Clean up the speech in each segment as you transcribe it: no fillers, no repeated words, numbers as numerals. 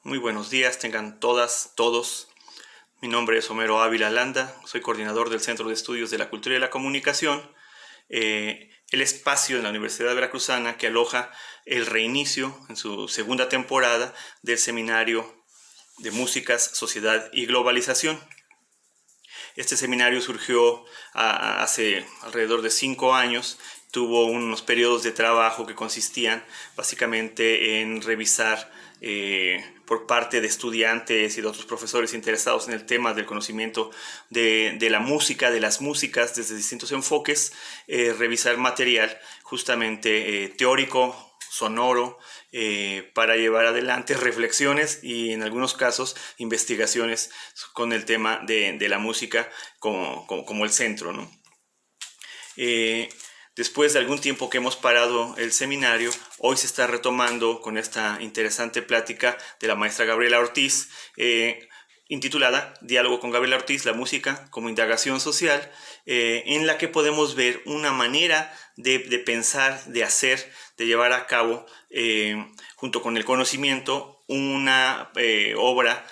Muy buenos días, tengan todas, todos. Mi nombre es Homero Ávila Landa, soy coordinador del Centro de Estudios de la Cultura y la Comunicación, el espacio en la Universidad Veracruzana que aloja el reinicio en su segunda temporada del Seminario de Músicas, Sociedad y Globalización. Este seminario surgió hace alrededor de 5 años, tuvo unos periodos de trabajo que consistían básicamente en revisar por parte de estudiantes y de otros profesores interesados en el tema del conocimiento de la música, de las músicas desde distintos enfoques, revisar material justamente teórico, sonoro, para llevar adelante reflexiones y en algunos casos investigaciones con el tema de la música como el centro, ¿no? Después de algún tiempo que hemos parado el seminario, hoy se está retomando con esta interesante plática de la maestra Gabriela Ortiz, intitulada Diálogo con Gabriela Ortiz, la música como indagación social, en la que podemos ver una manera de pensar, de hacer, de llevar a cabo, junto con el conocimiento, una obra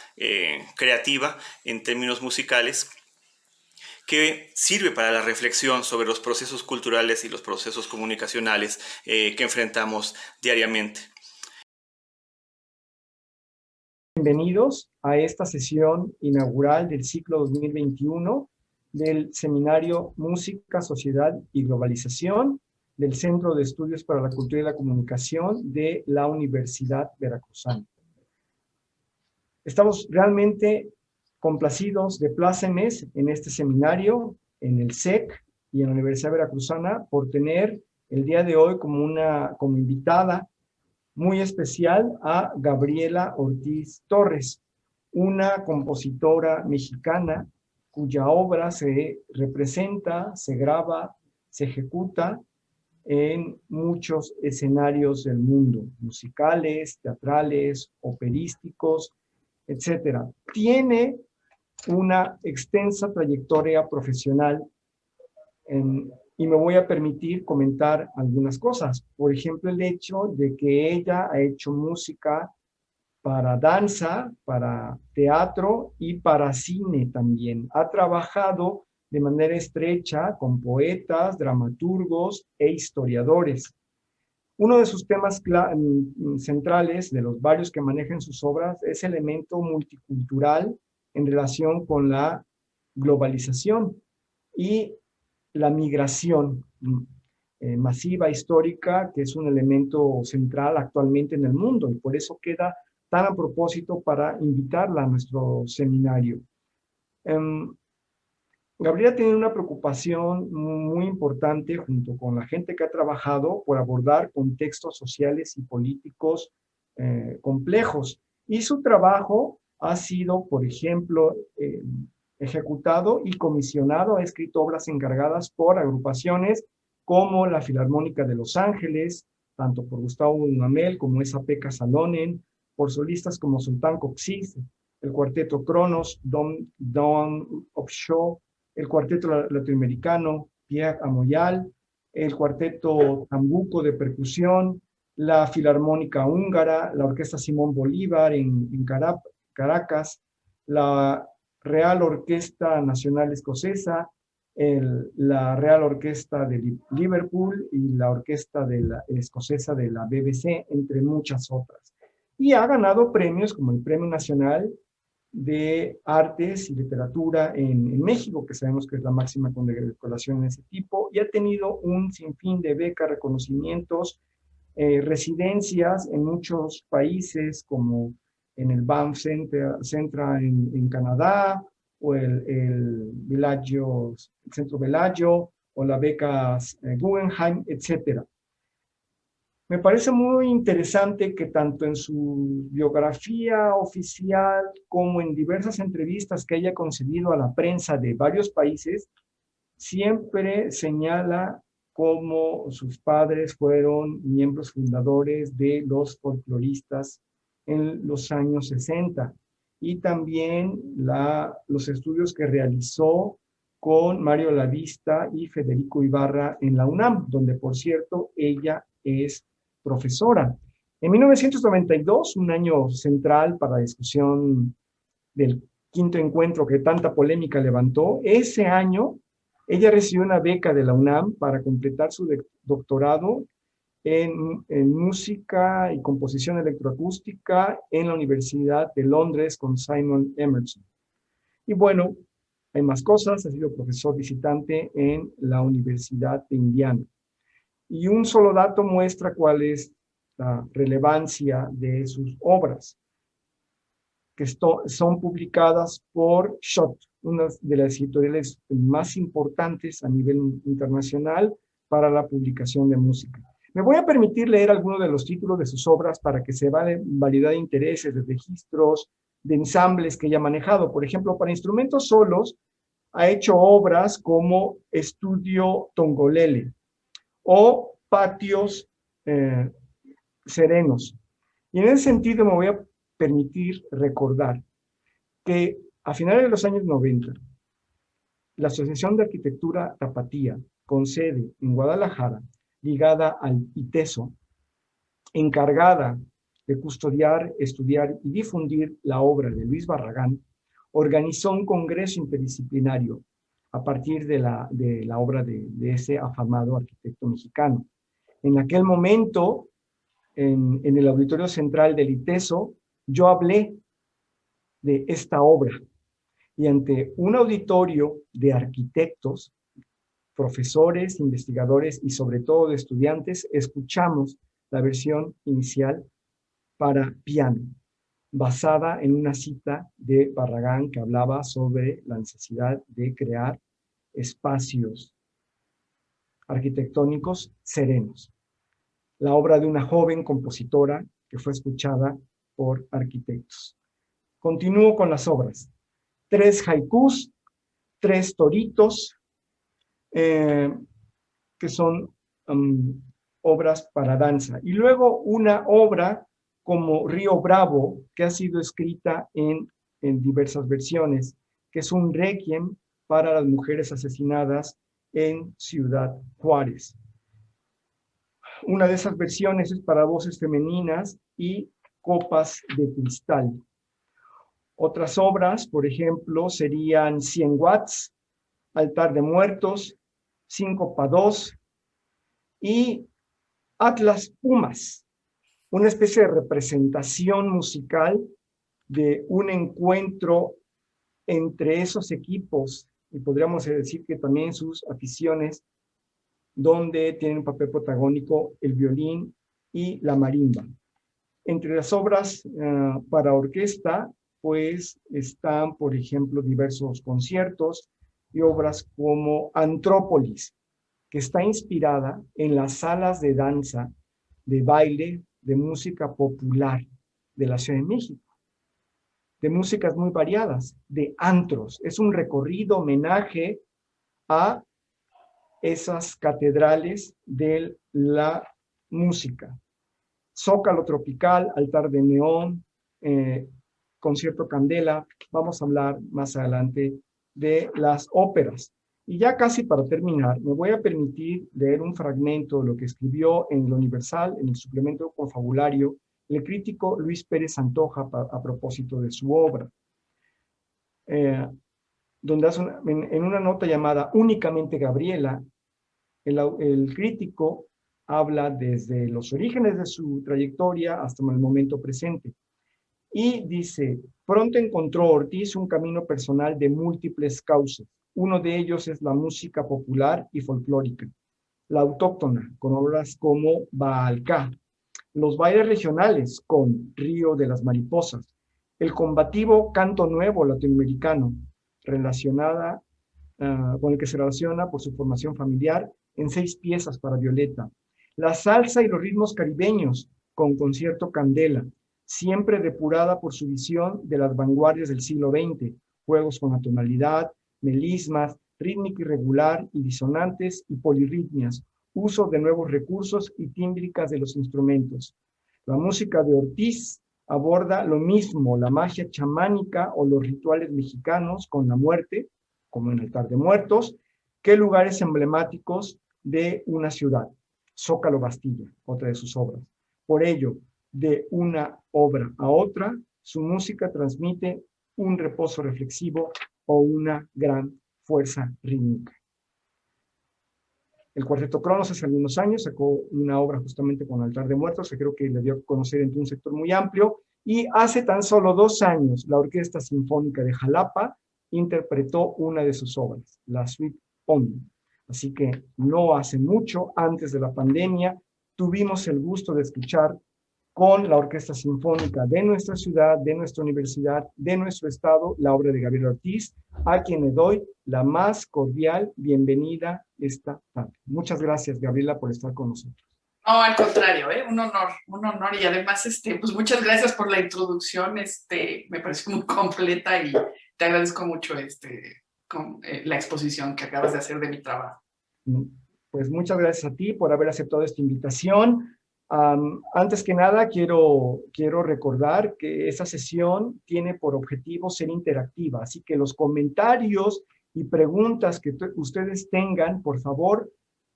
creativa en términos musicales que sirve para la reflexión sobre los procesos culturales y los procesos comunicacionales que enfrentamos diariamente. Bienvenidos a esta sesión inaugural del ciclo 2021 del Seminario Música, Sociedad y Globalización del Centro de Estudios para la Cultura y la Comunicación de la Universidad Veracruzana. Estamos realmente complacidos de plácemes en este seminario, en el SEC y en la Universidad Veracruzana por tener el día de hoy como invitada muy especial a Gabriela Ortiz Torres, una compositora mexicana cuya obra se representa, se graba, se ejecuta en muchos escenarios del mundo, musicales, teatrales, operísticos, etc. Tiene una extensa trayectoria profesional y me voy a permitir comentar algunas cosas. Por ejemplo, el hecho de que ella ha hecho música para danza, para teatro y para cine también. Ha trabajado de manera estrecha con poetas, dramaturgos e historiadores. Uno de sus temas centrales, de los varios que maneja en sus obras, es el elemento multicultural en relación con la globalización y la migración masiva histórica, que es un elemento central actualmente en el mundo, y por eso queda tan a propósito para invitarla a nuestro seminario. Gabriela tiene una preocupación muy importante junto con la gente que ha trabajado por abordar contextos sociales y políticos complejos. Y su trabajo ha sido, por ejemplo, ejecutado y comisionado, ha escrito obras encargadas por agrupaciones como la Filarmónica de Los Ángeles, tanto por Gustavo Dudamel como esa Pekka Salonen, por solistas como Sultán Coxis, el Cuarteto Cronos, Dawn of Show, el Cuarteto Latinoamericano, Pierre Amoyal, el Cuarteto Tambuco de Percusión, la Filarmónica Húngara, la Orquesta Simón Bolívar en Caracas, la Real Orquesta Nacional Escocesa, la Real Orquesta de Liverpool y la Orquesta Escocesa de la BBC, entre muchas otras. Y ha ganado premios como el Premio Nacional de Artes y Literatura en México, que sabemos que es la máxima condecoración en ese tipo, y ha tenido un sinfín de becas, reconocimientos, residencias en muchos países, como en el Banff Central en Canadá, o el Centro Bellagio, o la beca Guggenheim, etc. Me parece muy interesante que tanto en su biografía oficial como en diversas entrevistas que haya concedido a la prensa de varios países, siempre señala cómo sus padres fueron miembros fundadores de los folcloristas en los años 60 y también los estudios que realizó con Mario Lavista y Federico Ibarra en la UNAM, donde por cierto ella es profesora. En 1992, un año central para la discusión del quinto encuentro que tanta polémica levantó, ese año ella recibió una beca de la UNAM para completar su doctorado en música y composición electroacústica en la Universidad de Londres con Simon Emerson. Y bueno, hay más cosas, ha sido profesor visitante en la Universidad de Indiana. Y un solo dato muestra cuál es la relevancia de sus obras, que son publicadas por Schott, una de las editoriales más importantes a nivel internacional para la publicación de música. Me voy a permitir leer algunos de los títulos de sus obras para que se validar de intereses, de registros, de ensambles que ella ha manejado. Por ejemplo, para instrumentos solos, ha hecho obras como Estudio Tongolele o Patios Serenos. Y en ese sentido me voy a permitir recordar que a finales de los años 90, la Asociación de Arquitectura Tapatía, con sede en Guadalajara, ligada al ITESO, encargada de custodiar, estudiar y difundir la obra de Luis Barragán, organizó un congreso interdisciplinario a partir de la obra de ese afamado arquitecto mexicano. En aquel momento, en el auditorio central del ITESO, yo hablé de esta obra y ante un auditorio de arquitectos, profesores, investigadores y sobre todo de estudiantes, escuchamos la versión inicial para piano, basada en una cita de Barragán que hablaba sobre la necesidad de crear espacios arquitectónicos serenos. La obra de una joven compositora que fue escuchada por arquitectos. Continúo con las obras. 3 haikus, 3 toritos, que son obras para danza. Y luego una obra como Río Bravo, que ha sido escrita en diversas versiones, que es un requiem para las mujeres asesinadas en Ciudad Juárez. Una de esas versiones es para voces femeninas y copas de cristal. Otras obras, por ejemplo, serían 100 watts, Altar de Muertos, 5 para 2 y Atlas Pumas, una especie de representación musical de un encuentro entre esos equipos y podríamos decir que también sus aficiones, donde tienen un papel protagónico el violín y la marimba. Entre las obras para orquesta, pues están, por ejemplo, diversos conciertos y obras como Antrópolis, que está inspirada en las salas de danza, de baile, de música popular de la Ciudad de México, de músicas muy variadas, de antros. Es un recorrido homenaje a esas catedrales de la música. Zócalo Tropical, Altar de Neón, Concierto Candela. Vamos a hablar más adelante de las óperas. Y ya casi para terminar, me voy a permitir leer un fragmento de lo que escribió en el Universal, en el suplemento confabulario, el crítico Luis Pérez Antoja a propósito de su obra, donde hace en una nota llamada Únicamente Gabriela, el crítico habla desde los orígenes de su trayectoria hasta el momento presente. Y dice, pronto encontró Ortiz un camino personal de múltiples causas. Uno de ellos es la música popular y folclórica, la autóctona, con obras como Baalcá, los bailes regionales, con Río de las Mariposas, el combativo canto nuevo latinoamericano, con el que se relaciona por su formación familiar en 6 piezas para violeta, la salsa y los ritmos caribeños, con Concierto Candela, siempre depurada por su visión de las vanguardias del siglo XX, juegos con la tonalidad, melismas, rítmica irregular y disonantes y polirritmias, uso de nuevos recursos y tímbricas de los instrumentos. La música de Ortiz aborda lo mismo, la magia chamánica o los rituales mexicanos con la muerte, como en el Altar de Muertos, que lugares emblemáticos de una ciudad. Zócalo Bastilla, otra de sus obras. Por ello, de una obra a otra, su música transmite un reposo reflexivo o una gran fuerza rítmica. El Cuarteto Cronos hace algunos años sacó una obra justamente con Altar de Muertos, que creo que le dio a conocer entre un sector muy amplio, y hace tan solo 2 años la Orquesta Sinfónica de Jalapa interpretó una de sus obras, la Suite Omni. Así que no hace mucho, antes de la pandemia, tuvimos el gusto de escuchar con la Orquesta Sinfónica de nuestra ciudad, de nuestra universidad, de nuestro estado, la obra de Gabriel Ortiz, a quien le doy la más cordial bienvenida esta tarde. Muchas gracias, Gabriela, por estar con nosotros. No, al contrario, un honor y además, pues muchas gracias por la introducción, me pareció muy completa y te agradezco mucho, la exposición que acabas de hacer de mi trabajo. Pues muchas gracias a ti por haber aceptado esta invitación. Antes que nada, quiero recordar que esta sesión tiene por objetivo ser interactiva, así que los comentarios y preguntas que ustedes tengan, por favor,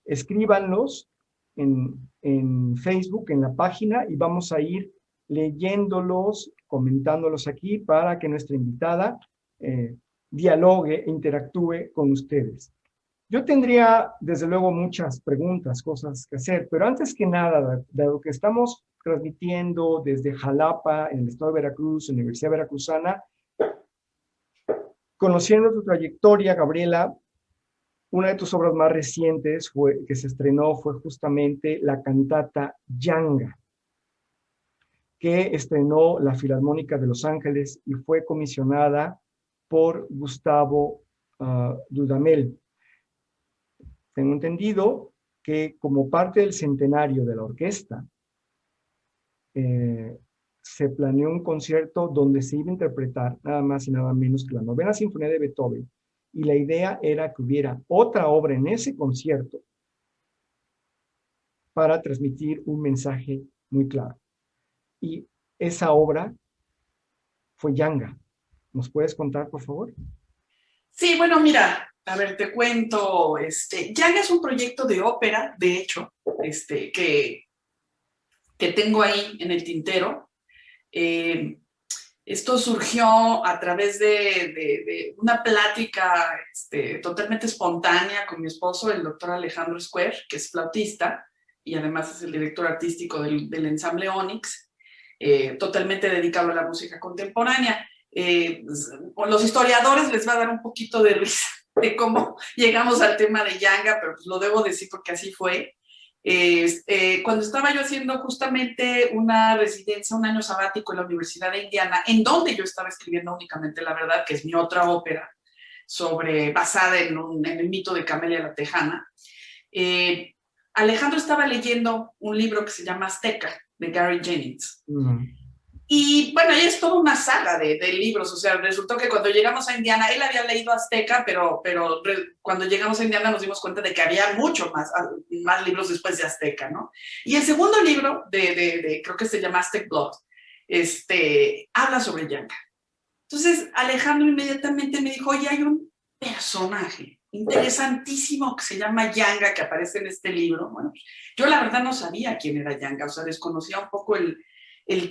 escríbanlos en Facebook, en la página, y vamos a ir leyéndolos, comentándolos aquí para que nuestra invitada dialogue e interactúe con ustedes. Yo tendría, desde luego, muchas preguntas, cosas que hacer, pero antes que nada, dado que estamos transmitiendo desde Jalapa, en el estado de Veracruz, Universidad Veracruzana, conociendo tu trayectoria, Gabriela, una de tus obras más recientes que se estrenó fue justamente la cantata Yanga, que estrenó la Filarmónica de Los Ángeles y fue comisionada por Gustavo Dudamel. Tengo entendido que como parte del centenario de la orquesta, se planeó un concierto donde se iba a interpretar nada más y nada menos que la Novena Sinfonía de Beethoven, y la idea era que hubiera otra obra en ese concierto para transmitir un mensaje muy claro. Y esa obra fue Yanga. ¿Nos puedes contar, por favor? Sí, bueno, mira, a ver, te cuento, Yanga es un proyecto de ópera, de hecho, que tengo ahí en el tintero. Esto surgió a través de una plática totalmente espontánea con mi esposo, el doctor Alejandro Square, que es flautista y además es el director artístico del ensamble Onyx, totalmente dedicado a la música contemporánea. Los historiadores les va a dar un poquito de risa de cómo llegamos al tema de Yanga, pero pues lo debo decir porque así fue. Cuando estaba yo haciendo justamente una residencia, un año sabático en la Universidad de Indiana, en donde yo estaba escribiendo únicamente La Verdad, que es mi otra ópera, basada en el mito de Camelia la Tejana, Alejandro estaba leyendo un libro que se llama Azteca, de Gary Jennings. Y bueno, ahí es toda una saga de libros, o sea, resultó que cuando llegamos a Indiana, él había leído Azteca, pero cuando llegamos a Indiana nos dimos cuenta de que había mucho más libros después de Azteca, ¿no? Y el segundo libro, creo que se llama Aztec Blood, habla sobre Yanga. Entonces Alejandro inmediatamente me dijo, oye, hay un personaje interesantísimo que se llama Yanga, que aparece en este libro. Bueno, yo la verdad no sabía quién era Yanga, o sea, desconocía un poco el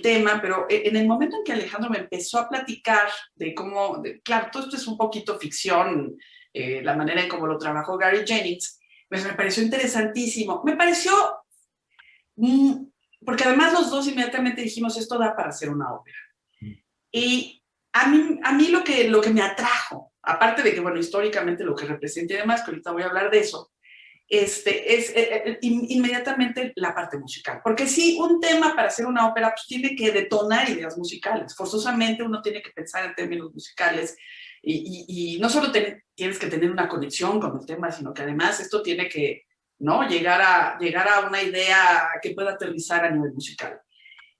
tema, pero en el momento en que Alejandro me empezó a platicar de cómo, claro, todo esto es un poquito ficción, la manera en cómo lo trabajó Gary Jennings, pues me pareció interesantísimo. Me pareció, porque además los dos inmediatamente dijimos, esto da para hacer una ópera. Y a mí lo que me atrajo, aparte de que, bueno, históricamente lo que representa y demás, que ahorita voy a hablar de eso, es inmediatamente la parte musical. Porque sí, un tema para hacer una ópera pues, tiene que detonar ideas musicales. Forzosamente uno tiene que pensar en términos musicales y no solo tienes que tener una conexión con el tema, sino que además esto tiene que, ¿no?, llegar a una idea que pueda aterrizar a nivel musical.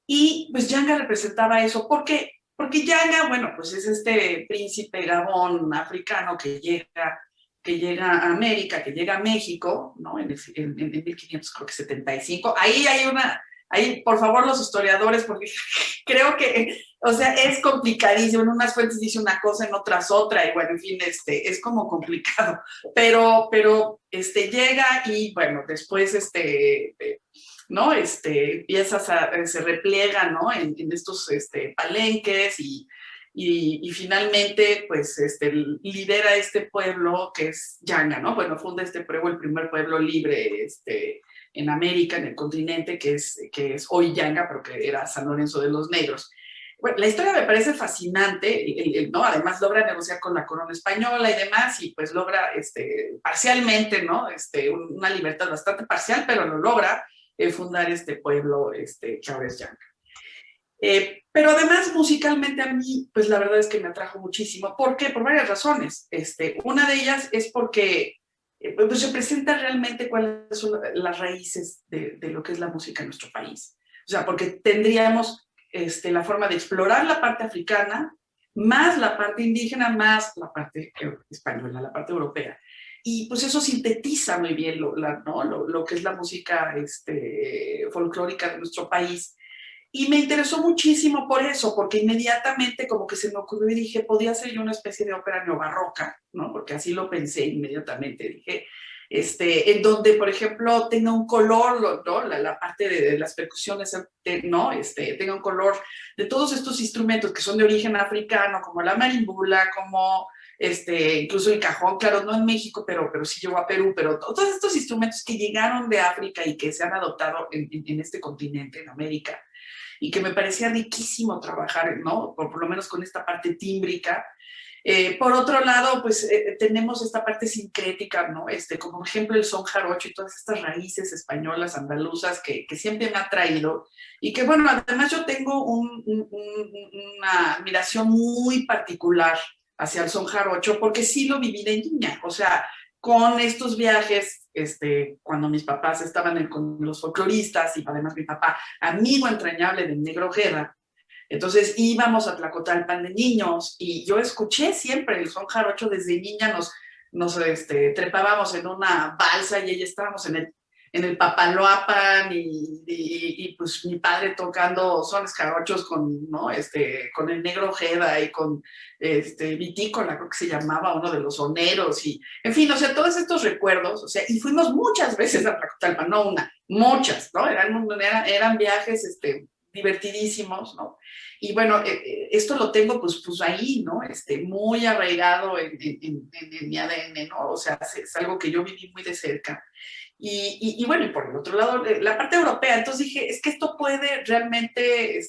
Y pues Yanga representaba eso. ¿Por qué? Porque Yanga, bueno, pues es este príncipe Gabón africano que llega a América, que llega a México, ¿no? En 1575. Ahí, por favor, los historiadores, porque creo que, o sea, es complicadísimo. En unas fuentes dice una cosa, en otras otra, y bueno, en fin, es como complicado. Pero llega y, bueno, después, ¿no? Piezas se repliegan, ¿no? En estos palenques y finalmente, pues, lidera este pueblo que es Yanga, ¿no? Bueno, funda este pueblo, el primer pueblo libre, en América, en el continente, que es hoy Yanga, pero que era San Lorenzo de los Negros. Bueno, la historia me parece fascinante, ¿no? Además logra negociar con la corona española y demás, y pues logra parcialmente, ¿no? Una libertad bastante parcial, pero lo logra fundar este pueblo que ahora es Yanga. Pero además musicalmente a mí, pues la verdad es que me atrajo muchísimo. ¿Por qué? Por varias razones. Una de ellas es porque pues representa realmente cuáles son las raíces de lo que es la música en nuestro país. O sea, porque tendríamos la forma de explorar la parte africana, más la parte indígena, más la parte española, la parte europea. Y pues eso sintetiza muy bien lo que es la música folclórica de nuestro país. Y me interesó muchísimo por eso, porque inmediatamente como que se me ocurrió y dije, podía ser yo una especie de ópera neobarroca, ¿no? Porque así lo pensé inmediatamente. Dije, en donde, por ejemplo, tenga un color, ¿no? La parte de las percusiones, ¿no? Tenga un color de todos estos instrumentos que son de origen africano, como la marimbula, como incluso el cajón, claro, no en México, pero sí llegó a Perú, pero todos estos instrumentos que llegaron de África y que se han adoptado en este continente, en América, y que me parecía riquísimo trabajar, ¿no? Por lo menos con esta parte tímbrica. Por otro lado, pues tenemos esta parte sincrética, ¿no? Como por ejemplo el son jarocho y todas estas raíces españolas, andaluzas, que siempre me ha traído. Y que bueno, además yo tengo una admiración muy particular hacia el son jarocho, porque sí lo viví de niña. O sea, con estos viajes, cuando mis papás estaban con los folcloristas y además mi papá, amigo entrañable del Negro Ojeda, entonces íbamos a Tlacotalpan de niños y yo escuché siempre el son jarocho desde niña, nos trepábamos en una balsa y ella estábamos en el Papaloapan y pues mi padre tocando sones jarochos ¿no? Con el Negro Ojeda y con Vitícola, creo que se llamaba uno de los soneros y en fin, o sea, todos estos recuerdos, o sea, y fuimos muchas veces a Tlacotalpan, no una, muchas, ¿no? Eran viajes divertidísimos, ¿no? Y bueno, esto lo tengo pues ahí, ¿no? Muy arraigado en mi ADN, ¿no? O sea, es algo que yo viví muy de cerca. Y bueno, y por el otro lado, la parte europea, entonces dije, es que esto puede realmente,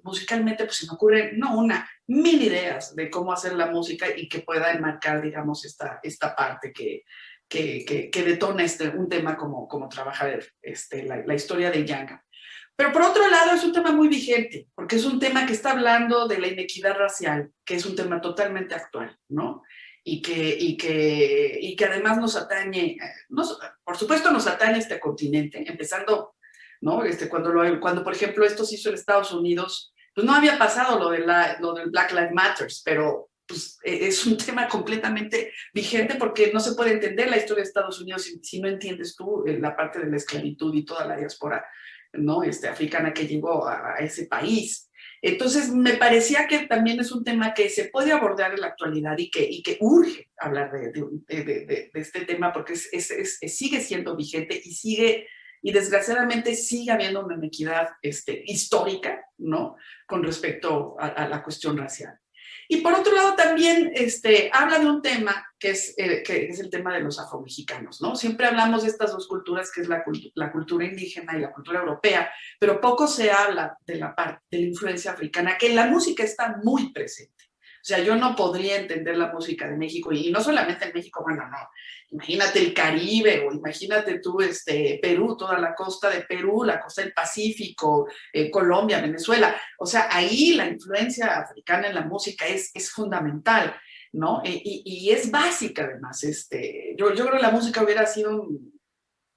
musicalmente, pues se me ocurren, no una, mil ideas de cómo hacer la música y que pueda enmarcar, digamos, esta parte que detona un tema como trabajar la historia de Yanga. Pero por otro lado es un tema muy vigente, porque es un tema que está hablando de la inequidad racial, que es un tema totalmente actual, ¿no? Y que además nos atañe, por supuesto nos atañe este continente, empezando, ¿no? Cuando, por ejemplo, esto se hizo en Estados Unidos, pues no había pasado lo del Black Lives Matter, pero pues, es un tema completamente vigente porque no se puede entender la historia de Estados Unidos si no entiendes tú la parte de la esclavitud y toda la diáspora, ¿no? Africana que llegó a ese país. Entonces, me parecía que también es un tema que se puede abordar en la actualidad y que urge hablar de este tema porque sigue siendo vigente y desgraciadamente sigue habiendo una inequidad histórica, ¿no? Con respecto a la cuestión racial. Y por otro lado también habla de un tema que es el tema de los afromexicanos, ¿no? Siempre hablamos de estas dos culturas, que es la cultura indígena y la cultura europea, pero poco se habla de la influencia africana, que en la música está muy presente. O sea, yo no podría entender la música de México, y no solamente en México, bueno, no. Imagínate el Caribe, o imagínate tú Perú, toda la costa de Perú, la costa del Pacífico, Colombia, Venezuela. O sea, ahí la influencia africana en la música es fundamental, ¿no? Y es básica además. Yo creo que la música hubiera sido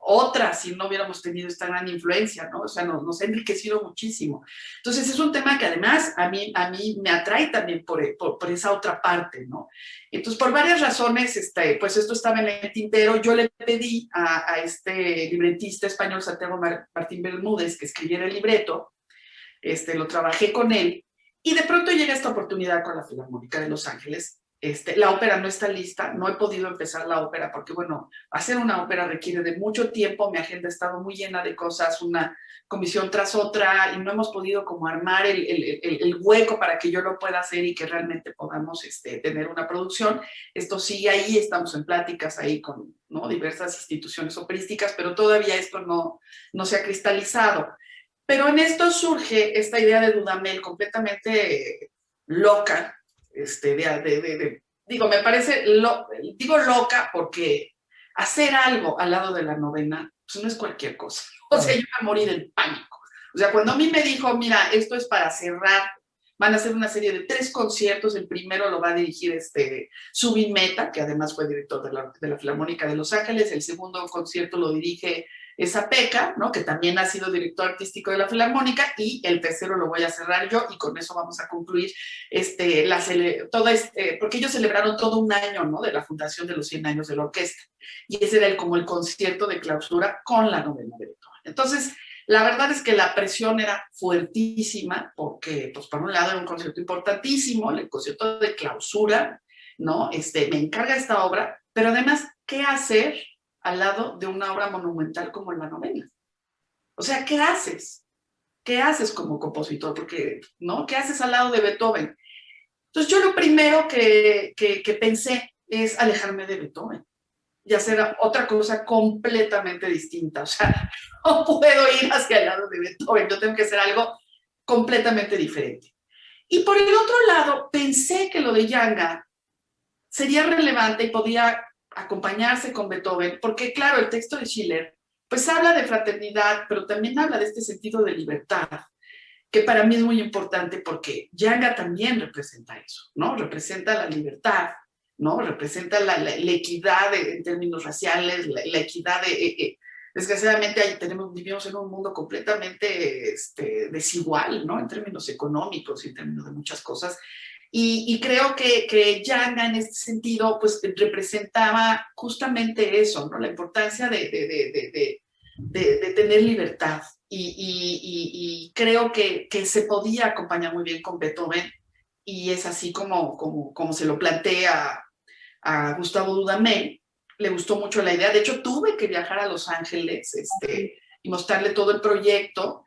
otra si no hubiéramos tenido esta gran influencia, ¿no? O sea, nos ha enriquecido muchísimo. Entonces, es un tema que además a mí me atrae también por esa otra parte, ¿no? Entonces, por varias razones, pues esto estaba en el tintero. Yo le pedí a este libretista español, Santiago Martín Bermúdez, que escribiera el libreto, lo trabajé con él, y de pronto llega esta oportunidad con la Filarmónica de Los Ángeles, La ópera no está lista, no he podido empezar la ópera porque, bueno, hacer una ópera requiere de mucho tiempo, mi agenda ha estado muy llena de cosas, una comisión tras otra, y no hemos podido como armar el hueco para que yo lo pueda hacer y que realmente podamos tener una producción. Esto sigue ahí, estamos en pláticas ahí con, ¿no?, diversas instituciones operísticas, pero todavía esto no se ha cristalizado. Pero en esto surge esta idea de Dudamel completamente loca, digo, me parece, digo loca porque hacer algo al lado de la novena, pues no es cualquier cosa. O sea, yo iba a morir en pánico. O sea, cuando a mí me dijo, mira, esto es para cerrar, van a hacer una serie de 3 conciertos, el primero lo va a dirigir Zubin Mehta, que además fue director de la Filarmónica de Los Ángeles, el segundo concierto lo dirige Peca, ¿no?, que también ha sido director artístico de la Filarmónica, y el tercero lo voy a cerrar yo, y con eso vamos a concluir porque ellos celebraron todo un año, ¿no?, de la fundación de los 100 años de la orquesta, y ese era como el concierto de clausura con la novena de Beethoven. Entonces, la verdad es que la presión era fuertísima, porque, pues, por un lado era un concierto importantísimo, el concierto de clausura, ¿no? Me encarga esta obra, pero además, ¿qué hacer al lado de una obra monumental como la novena? O sea, ¿qué haces? ¿Qué haces como compositor? Porque, ¿no? ¿Qué haces al lado de Beethoven? Entonces, yo lo primero que pensé es alejarme de Beethoven y hacer otra cosa completamente distinta. O sea, no puedo ir hacia el lado de Beethoven, yo tengo que hacer algo completamente diferente. Y por el otro lado, pensé que lo de Yanga sería relevante y podía acompañarse con Beethoven, porque claro, el texto de Schiller pues habla de fraternidad, pero también habla de este sentido de libertad, que para mí es muy importante porque Yanga también representa eso, ¿no? Representa la libertad, ¿no? Representa la equidad en términos raciales, la equidad desgraciadamente vivimos en un mundo completamente desigual, ¿no?, en términos económicos y en términos de muchas cosas. Y creo que Yanga en este sentido pues representaba justamente eso, ¿no?, la importancia de tener libertad. Y creo que se podía acompañar muy bien con Beethoven, y es así como se lo plantea a Gustavo Dudamel. Le gustó mucho la idea. De hecho, tuve que viajar a Los Ángeles y mostrarle todo el proyecto.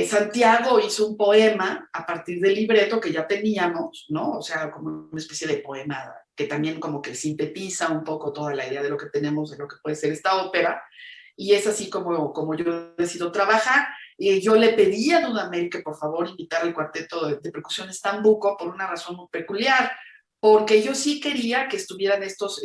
Santiago hizo un poema a partir del libreto que ya teníamos, ¿no? O sea, como una especie de poema que también como que sintetiza un poco toda la idea de lo que tenemos, de lo que puede ser esta ópera. Y es así como yo decido trabajar. Yo le pedí a Dudamel que por favor invitara al cuarteto de percusiones Tambuco por una razón muy peculiar, porque yo sí quería que estuvieran estos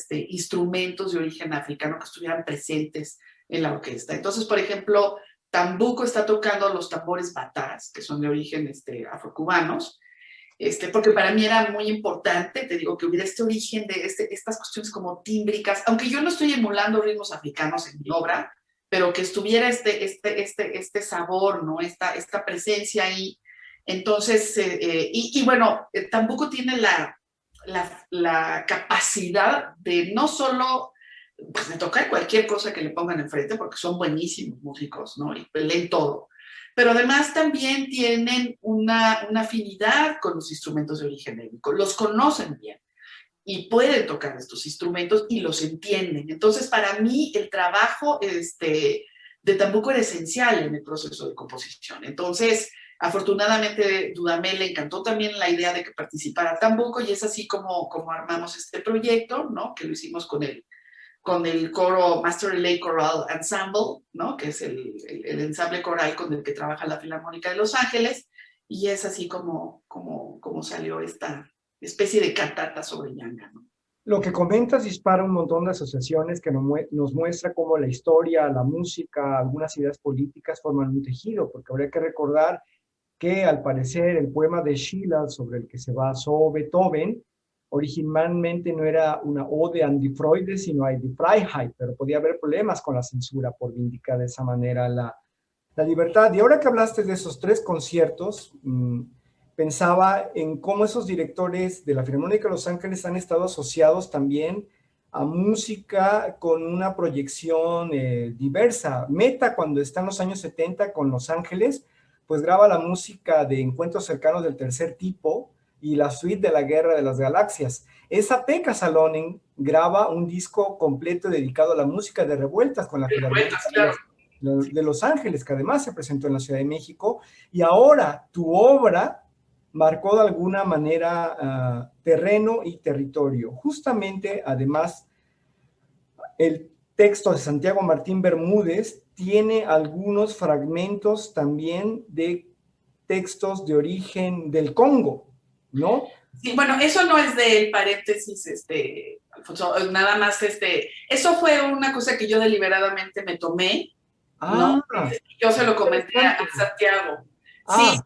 instrumentos de origen africano, que estuvieran presentes en la orquesta. Entonces, por ejemplo, Tambuco está tocando los tambores batás, que son de origen afrocubanos, porque para mí era muy importante, te digo, que hubiera este origen de estas cuestiones como tímbricas, aunque yo no estoy emulando ritmos africanos en mi obra, pero que estuviera este sabor, ¿no?, esta presencia ahí. Entonces, bueno, tampoco tiene la capacidad de no solo pues, de tocar cualquier cosa que le pongan enfrente, porque son buenísimos músicos, ¿no?, y leen todo, pero además también tienen una afinidad con los instrumentos de origen étnico, los conocen bien y pueden tocar estos instrumentos y los entienden. Entonces, para mí, el trabajo de Tambuco era esencial en el proceso de composición. Entonces, afortunadamente, Dudamel le encantó también la idea de que participara Tambuco, y es así como armamos este proyecto, ¿no?, que lo hicimos con el coro Master Relay Choral Ensemble, ¿no?, que es el ensamble coral con el que trabaja la Filarmónica de Los Ángeles, y es así como salió esta especie de cantata sobre Yanga, ¿no? Lo que comentas dispara un montón de asociaciones que nos muestra cómo la historia, la música, algunas ideas políticas forman un tejido, porque habría que recordar que al parecer el poema de Schiller sobre el que se basó Beethoven originalmente no era una ode a die Freude, sino a die Freiheit, pero podía haber problemas con la censura por vindicar de esa manera la libertad. Y ahora que hablaste de esos 3 conciertos, pensaba en cómo esos directores de la Filarmónica de Los Ángeles han estado asociados también a música con una proyección diversa. Mehta, cuando está en los años 70 con Los Ángeles, pues graba la música de encuentros cercanos del tercer tipo, y la suite de la Guerra de las Galaxias. Esa-Pekka Salonen graba un disco completo dedicado a la música de Revueltas con la Filarmónica de Los Ángeles, que además se presentó en la Ciudad de México, y ahora tu obra marcó de alguna manera terreno y territorio. Justamente, además, el texto de Santiago Martín Bermúdez tiene algunos fragmentos también de textos de origen del Congo, ¿no? Sí, bueno, eso no es del paréntesis, Alfonso, nada más, eso fue una cosa que yo deliberadamente me tomé, ¿no? Yo se lo comenté a Santiago. Sí,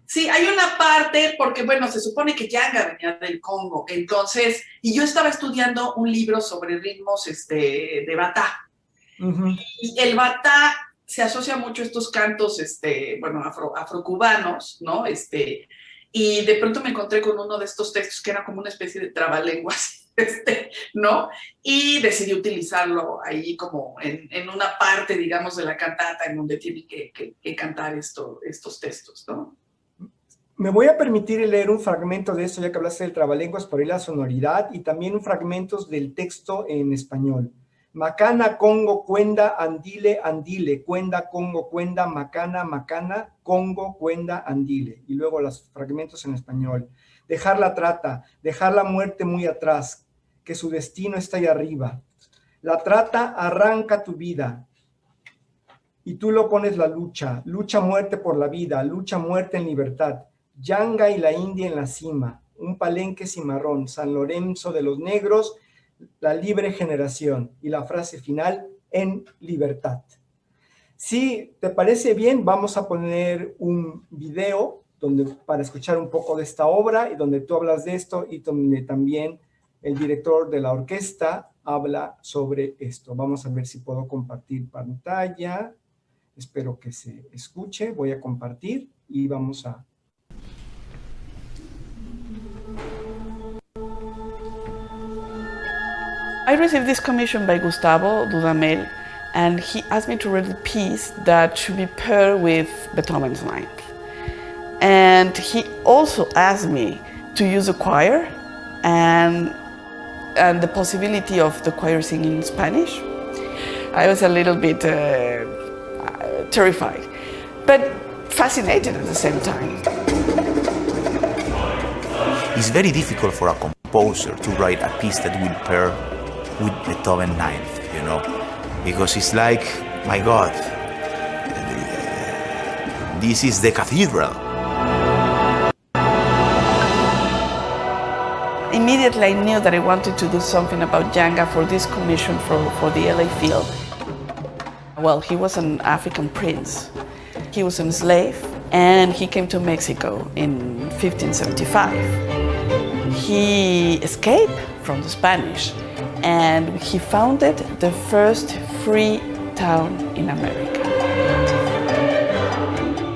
sí, hay una parte, porque bueno, se supone que Yanga venía del Congo, entonces, y yo estaba estudiando un libro sobre ritmos de batá. Y el batá se asocia mucho a estos cantos, bueno, afrocubanos, ¿no? Y de pronto me encontré con uno de estos textos que era como una especie de trabalenguas, ¿no? Y decidí utilizarlo ahí como en una parte, digamos, de la cantata en donde tiene que cantar estos textos, ¿no? Me voy a permitir leer un fragmento de esto, ya que hablaste del trabalenguas, por ahí la sonoridad, y también fragmentos del texto en español. Macana, Congo, cuenda, andile, andile, cuenda, Congo, cuenda, macana, macana, Congo, cuenda, andile. Y luego los fragmentos en español. Dejar la trata, dejar la muerte muy atrás, que su destino está ahí arriba. La trata arranca tu vida, y tú lo pones la lucha, lucha muerte por la vida, lucha muerte en libertad. Yanga y la India en la cima, un palenque cimarrón, San Lorenzo de los negros, la libre generación, y la frase final, en libertad. Si te parece bien, vamos a poner un video para escuchar un poco de esta obra, y donde tú hablas de esto, y donde también el director de la orquesta habla sobre esto. Vamos a ver si puedo compartir pantalla. Espero que se escuche. Voy a compartir y vamos a... I received this commission by Gustavo Dudamel, and he asked me to write a piece that should be paired with Beethoven's Ninth. And he also asked me to use a choir and the possibility of the choir singing in Spanish. I was a little bit terrified, but fascinated at the same time. It's very difficult for a composer to write a piece that will pair with Beethoven Ninth, you know, because it's like, my God, this is the cathedral. Immediately I knew that I wanted to do something about Yanga for this commission for the LA Phil. Well, he was an African prince. He was enslaved and he came to Mexico in 1575. He escaped from the Spanish and he founded the first free town in America.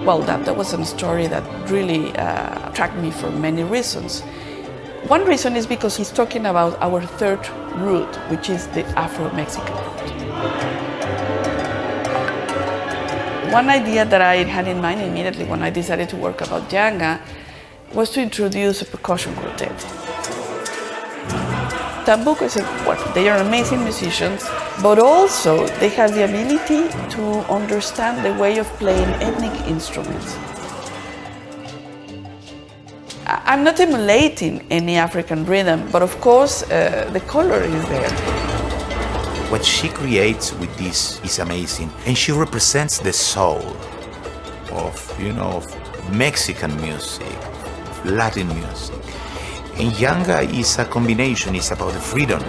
Well, that was a story that really attracted me for many reasons. One reason is because he's talking about our third route, which is the Afro-Mexican route. One idea that I had in mind immediately when I decided to work about Yanga was to introduce a percussion quartet. Tambuco is they are amazing musicians, but also they have the ability to understand the way of playing ethnic instruments. I'm not emulating any African rhythm, but of course the color is there. What she creates with this is amazing, and she represents the soul of, you know, of Mexican music, of Latin music. And Yanga is a combination, it's about the freedom.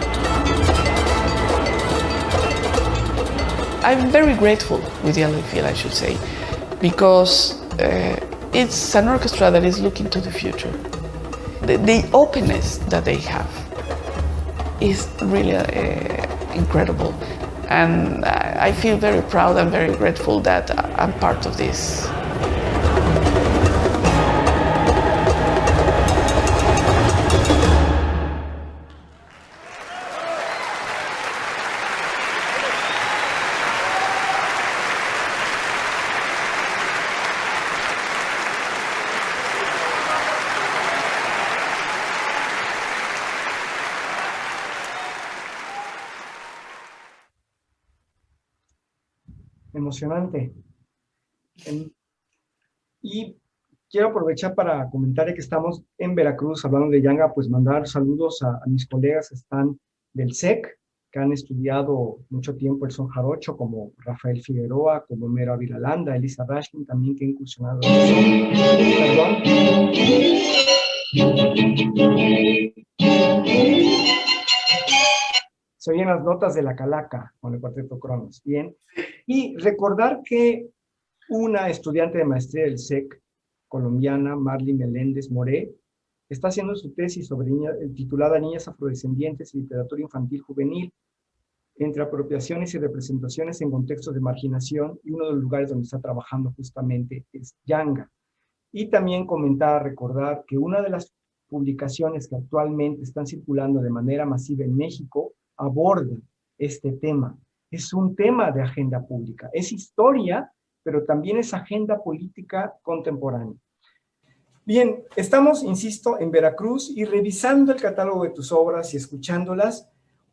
I'm very grateful with the LA Phil, I should say, because it's an orchestra that is looking to the future. The openness that they have is really incredible. And I feel very proud and very grateful that I'm part of this. emocionante. Y quiero aprovechar para comentar que estamos en Veracruz hablando de Yanga, pues mandar saludos a mis colegas que están del SEC, que han estudiado mucho tiempo el son jarocho, como Rafael Figueroa, como Homero Ávila Landa, Elisa Rashkin también, que ha incursionado en eso. Perdón. Se oyen las notas de la calaca con el cuarteto Cronos. Bien. Y recordar que una estudiante de maestría del SEC, colombiana, Marly Meléndez Moré, está haciendo su tesis titulada Niñas afrodescendientes y literatura infantil juvenil, entre apropiaciones y representaciones en contextos de marginación, y uno de los lugares donde está trabajando justamente es Yanga. Y también comentar, recordar que una de las publicaciones que actualmente están circulando de manera masiva en México aborda este tema. Es un tema de agenda pública, es historia, pero también es agenda política contemporánea. Bien, estamos, insisto, en Veracruz, y revisando el catálogo de tus obras y escuchándolas,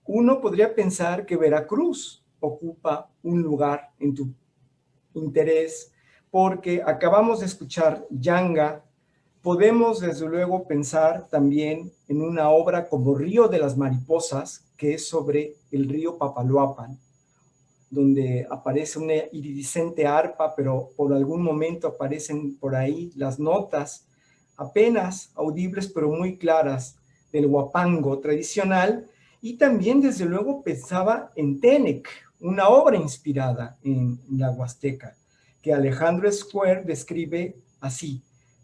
uno podría pensar que Veracruz ocupa un lugar en tu interés, porque acabamos de escuchar Yanga. Podemos desde luego pensar también en una obra como Río de las Mariposas, que es sobre el río Papaloapan, donde aparece una iridiscente arpa, pero por algún momento aparecen por ahí las notas apenas audibles, pero muy claras, del huapango tradicional. Y también, desde luego, pensaba en Tenec, una obra inspirada en la Huasteca, que Alejandro Square describe así: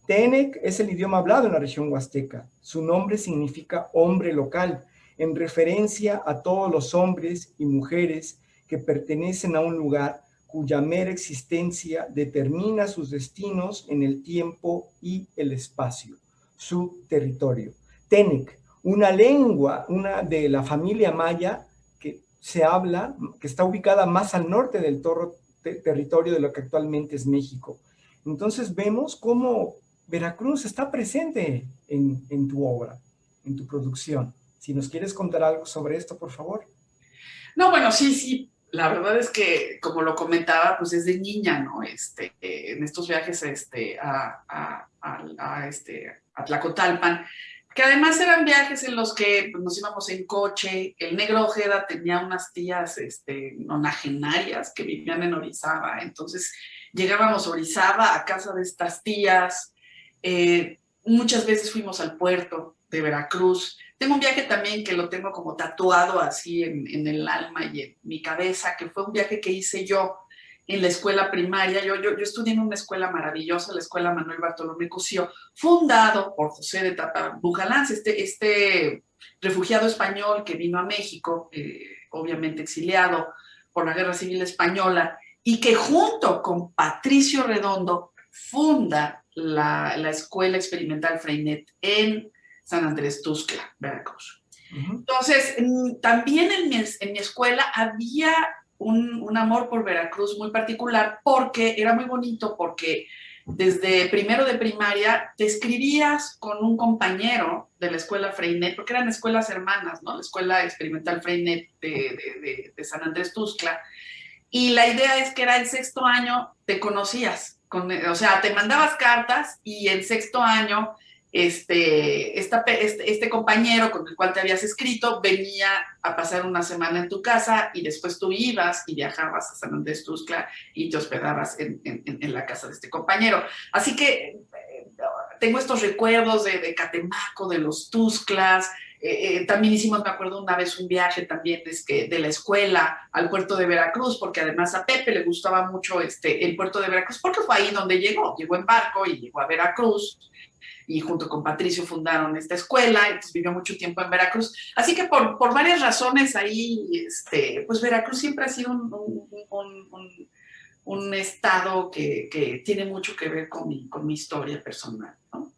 Tenec es el idioma hablado en la región huasteca. Su nombre significa hombre local, en referencia a todos los hombres y mujeres que pertenecen a un lugar cuya mera existencia determina sus destinos en el tiempo y el espacio, su territorio. Tenec, una lengua, una de la familia maya que se habla, que está ubicada más al norte del territorio de lo que actualmente es México. Entonces vemos cómo Veracruz está presente en tu obra, en tu producción. Si nos quieres contar algo sobre esto, por favor. No, bueno, sí. La verdad es que, como lo comentaba, pues desde niña, ¿no? En estos viajes a Tlacotalpan, que además eran viajes en los que pues, nos íbamos en coche. El negro Ojeda tenía unas tías nonagenarias que vivían en Orizaba, entonces llegábamos a Orizaba, a casa de estas tías. Muchas veces fuimos al puerto de Veracruz. Tengo un viaje también que lo tengo como tatuado así en el alma y en mi cabeza, que fue un viaje que hice yo en la escuela primaria. Yo estudié en una escuela maravillosa, la Escuela Manuel Bartolomé Cosío, fundado por José de Tata Bujalance, este refugiado español que vino a México, obviamente exiliado por la Guerra Civil Española, y que junto con Patricio Redondo funda la Escuela Experimental Freinet en San Andrés Tuxtla, Veracruz. Entonces, también en mi escuela había un amor por Veracruz muy particular, porque era muy bonito, porque desde primero de primaria te escribías con un compañero de la escuela Freinet, porque eran escuelas hermanas, ¿no? La Escuela Experimental Freinet de San Andrés Tuxtla, y la idea es que era el sexto año, te conocías, o sea, te mandabas cartas, y el sexto año este compañero con el cual te habías escrito venía a pasar una semana en tu casa, y después tú ibas y viajabas a San Andrés Tuxtla y te hospedabas en la casa de este compañero. Así que tengo estos recuerdos de Catemaco, de los Tuxtlas. También hicimos, me acuerdo una vez, un viaje también de la escuela al puerto de Veracruz, porque además a Pepe le gustaba mucho el puerto de Veracruz, porque fue ahí donde llegó en barco y llegó a Veracruz, y junto con Patricio fundaron esta escuela, entonces vivió mucho tiempo en Veracruz. Así que por varias razones ahí, pues Veracruz siempre ha sido un estado que tiene mucho que ver con mi historia personal, ¿no?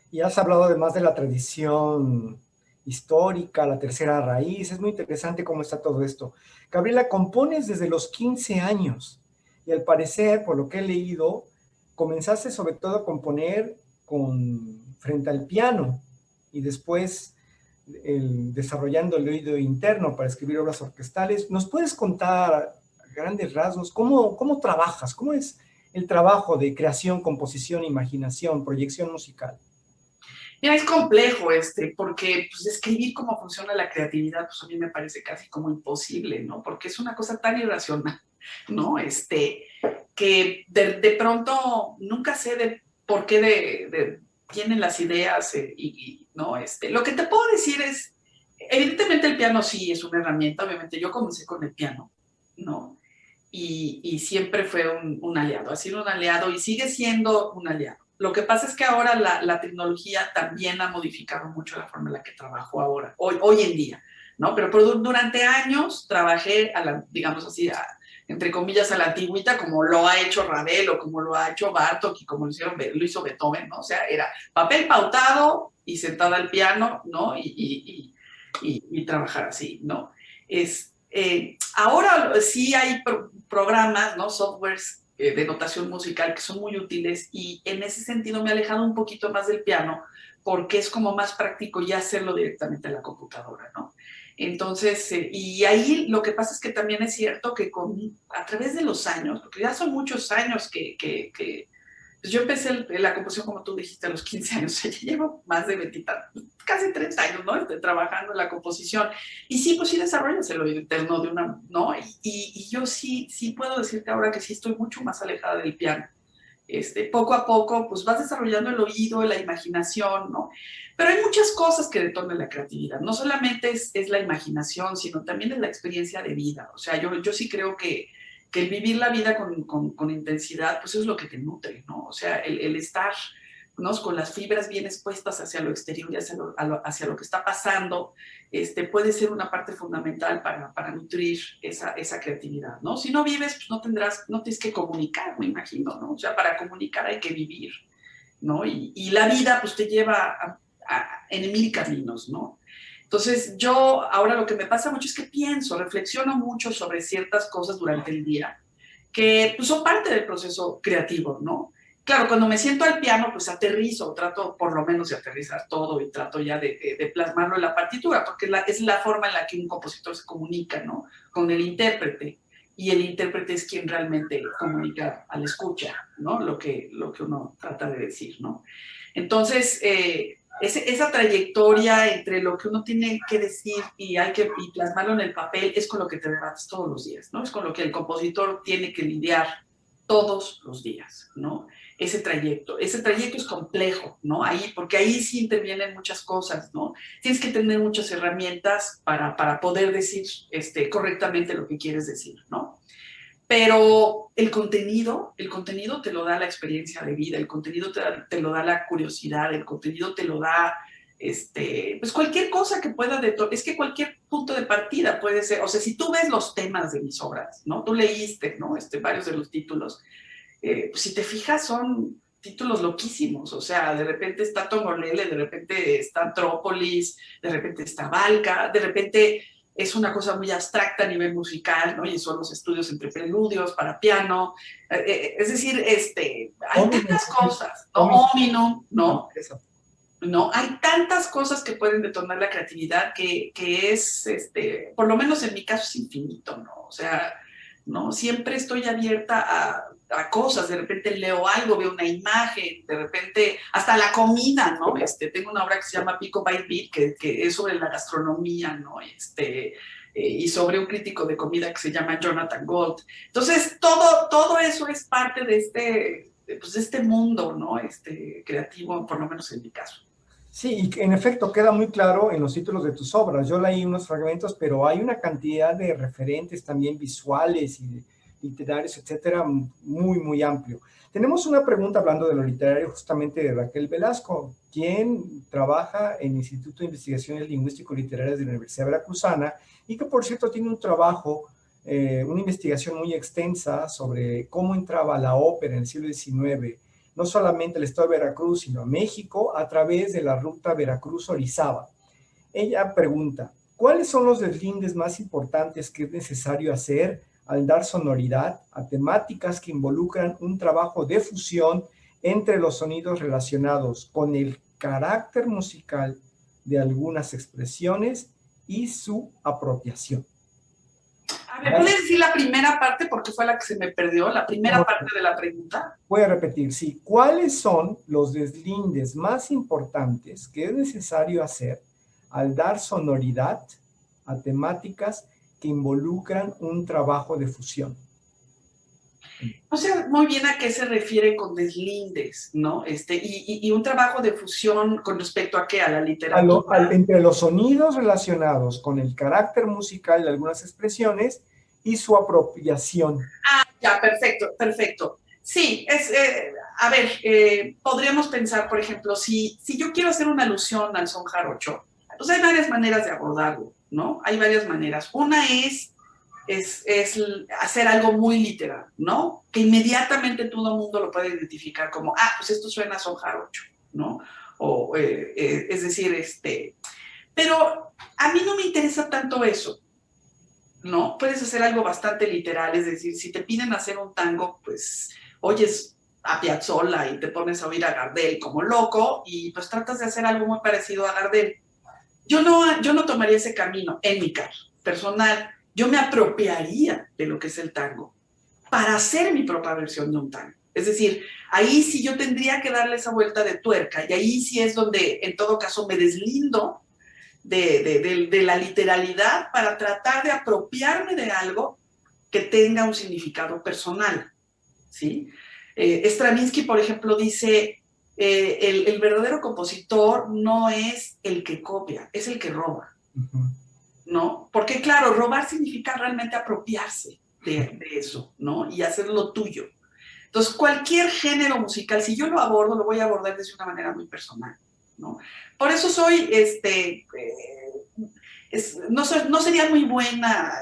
Y has hablado además de la tradición histórica, la tercera raíz. Es muy interesante cómo está todo esto. Gabriela, compones desde los 15 años, y al parecer, por lo que he leído, comenzaste sobre todo a componer frente al piano, y después desarrollando el oído interno para escribir obras orquestales. ¿Nos puedes contar grandes rasgos, ¿cómo trabajas? ¿Cómo es el trabajo de creación, composición, imaginación, proyección musical? Mira, es complejo porque pues, escribir cómo funciona la creatividad, pues a mí me parece casi como imposible, ¿no? Porque es una cosa tan irracional, ¿no? Que de pronto nunca sé de por qué tienen las ideas ¿no? Lo que te puedo decir es, evidentemente el piano sí es una herramienta, obviamente yo comencé con el piano, ¿no? Y siempre fue un aliado, ha sido un aliado y sigue siendo un aliado. Lo que pasa es que ahora la tecnología también ha modificado mucho la forma en la que trabajo ahora, hoy en día, ¿no? Pero durante años trabajé, digamos así, entre comillas, a la antigüita, como lo ha hecho Ravel o como lo ha hecho Bartók y como lo hizo Beethoven, ¿no? O sea, era papel pautado y sentada al piano, ¿no? Y trabajar así, ¿no? Ahora sí hay programas, ¿no? Softwares de notación musical que son muy útiles y en ese sentido me he alejado un poquito más del piano porque es como más práctico ya hacerlo directamente en la computadora, ¿no? Entonces, y ahí lo que pasa es que también es cierto que a través de los años, porque ya son muchos años pues yo empecé la composición, como tú dijiste, a los 15 años, ya llevo más de 20, casi 30 años, ¿no? Trabajando en la composición. Y sí, pues sí desarrollas el oído interno de una, ¿no? Y yo sí puedo decirte ahora que sí estoy mucho más alejada del piano. Poco a poco, pues vas desarrollando el oído, la imaginación, ¿no? Pero hay muchas cosas que detonan la creatividad. No solamente es la imaginación, sino también es la experiencia de vida. O sea, yo sí creo que el vivir la vida con intensidad, pues es lo que te nutre, ¿no? O sea, el estar, ¿no? Con las fibras bien expuestas hacia lo exterior y hacia lo que está pasando, puede ser una parte fundamental para nutrir esa creatividad, ¿no? Si no vives, pues no tienes que comunicar, me imagino, ¿no? O sea, para comunicar hay que vivir, ¿no? Y la vida, pues te lleva en mil caminos, ¿no? Entonces, yo ahora lo que me pasa mucho es que reflexiono mucho sobre ciertas cosas durante el día que pues, son parte del proceso creativo, ¿no? Claro, cuando me siento al piano, pues aterrizo, trato por lo menos de aterrizar todo y trato ya de plasmarlo en la partitura, porque es la forma en la que un compositor se comunica, ¿no? Con el intérprete. Y el intérprete es quien realmente comunica al escucha, ¿no? Lo que uno trata de decir, ¿no? Entonces, esa trayectoria entre lo que uno tiene que decir y plasmarlo en el papel es con lo que te debates todos los días, ¿no? Es con lo que el compositor tiene que lidiar todos los días, ¿no? Ese trayecto es complejo, ¿no? Porque ahí sí intervienen muchas cosas, ¿no? Tienes que tener muchas herramientas para poder decir correctamente lo que quieres decir, ¿no? Pero el contenido te lo da la experiencia de vida, el contenido te lo da la curiosidad, el contenido te lo da, pues cualquier cosa que pueda, es que cualquier punto de partida puede ser, o sea, si tú ves los temas de mis obras, ¿no? Tú leíste, ¿no? Varios de los títulos, pues si te fijas son títulos loquísimos, o sea, de repente está Tongolele, de repente está Antrópolis, de repente está Valka, de repente es una cosa muy abstracta a nivel musical, ¿no? Y son los estudios entre preludios para piano. Es decir, hay tantas cosas, ¿no? Ominum, ¿no? No, hay tantas cosas que pueden detonar la creatividad que es, por lo menos en mi caso, es infinito, ¿no? O sea, ¿no? Siempre estoy abierta a cosas, de repente leo algo, veo una imagen, de repente hasta la comida, ¿no? Tengo una obra que se llama Pico by Beat, que es sobre la gastronomía, ¿no? Y sobre un crítico de comida que se llama Jonathan Gold. Entonces, todo eso es parte de este mundo, ¿no? Creativo, por lo menos en mi caso. Sí, y en efecto queda muy claro en los títulos de tus obras. Yo leí unos fragmentos, pero hay una cantidad de referentes también visuales y literarios, etcétera, muy, muy amplio. Tenemos una pregunta hablando de lo literario justamente de Raquel Velasco, quien trabaja en el Instituto de Investigaciones Lingüístico-Literarias de la Universidad Veracruzana y que, por cierto, tiene un trabajo, una investigación muy extensa sobre cómo entraba la ópera en el siglo XIX, no solamente al estado de Veracruz, sino a México, a través de la ruta Veracruz-Orizaba. Ella pregunta, ¿cuáles son los deslindes más importantes que es necesario hacer al dar sonoridad a temáticas que involucran un trabajo de fusión entre los sonidos relacionados con el carácter musical de algunas expresiones y su apropiación? A ver, ¿puedes decir la primera parte? Porque fue la que se me perdió, la primera parte de la pregunta. Voy a repetir, sí. ¿Cuáles son los deslindes más importantes que es necesario hacer al dar sonoridad a temáticas que involucran un trabajo de fusión? No sé muy bien a qué se refiere con deslindes, ¿no? Y un trabajo de fusión con respecto a qué, a la literatura. Entre los sonidos relacionados con el carácter musical de algunas expresiones y su apropiación. Ah, ya, perfecto, perfecto. Sí, a ver, podríamos pensar, por ejemplo, si yo quiero hacer una alusión al son jarocho, pues hay varias maneras de abordarlo, ¿no? Hay varias maneras. Una es hacer algo muy literal, ¿no? Que inmediatamente todo el mundo lo puede identificar como, pues esto suena a son jarocho, ¿no? O, es decir, pero a mí no me interesa tanto eso, ¿no? Puedes hacer algo bastante literal, es decir, si te piden hacer un tango, pues oyes a Piazzolla y te pones a oír a Gardel como loco y pues tratas de hacer algo muy parecido a Gardel. Yo no tomaría ese camino en mi caso personal. Yo me apropiaría de lo que es el tango para hacer mi propia versión de un tango. Es decir, ahí sí yo tendría que darle esa vuelta de tuerca y ahí sí es donde en todo caso me deslindo de la literalidad para tratar de apropiarme de algo que tenga un significado personal, ¿sí? Stravinsky, por ejemplo, dice, el verdadero compositor no es el que copia, es el que roba, ¿no? Porque claro, robar significa realmente apropiarse de eso, ¿no? Y hacerlo tuyo. Entonces, cualquier género musical, si yo lo abordo, lo voy a abordar desde una manera muy personal, ¿no? Por eso soy, no sería muy buena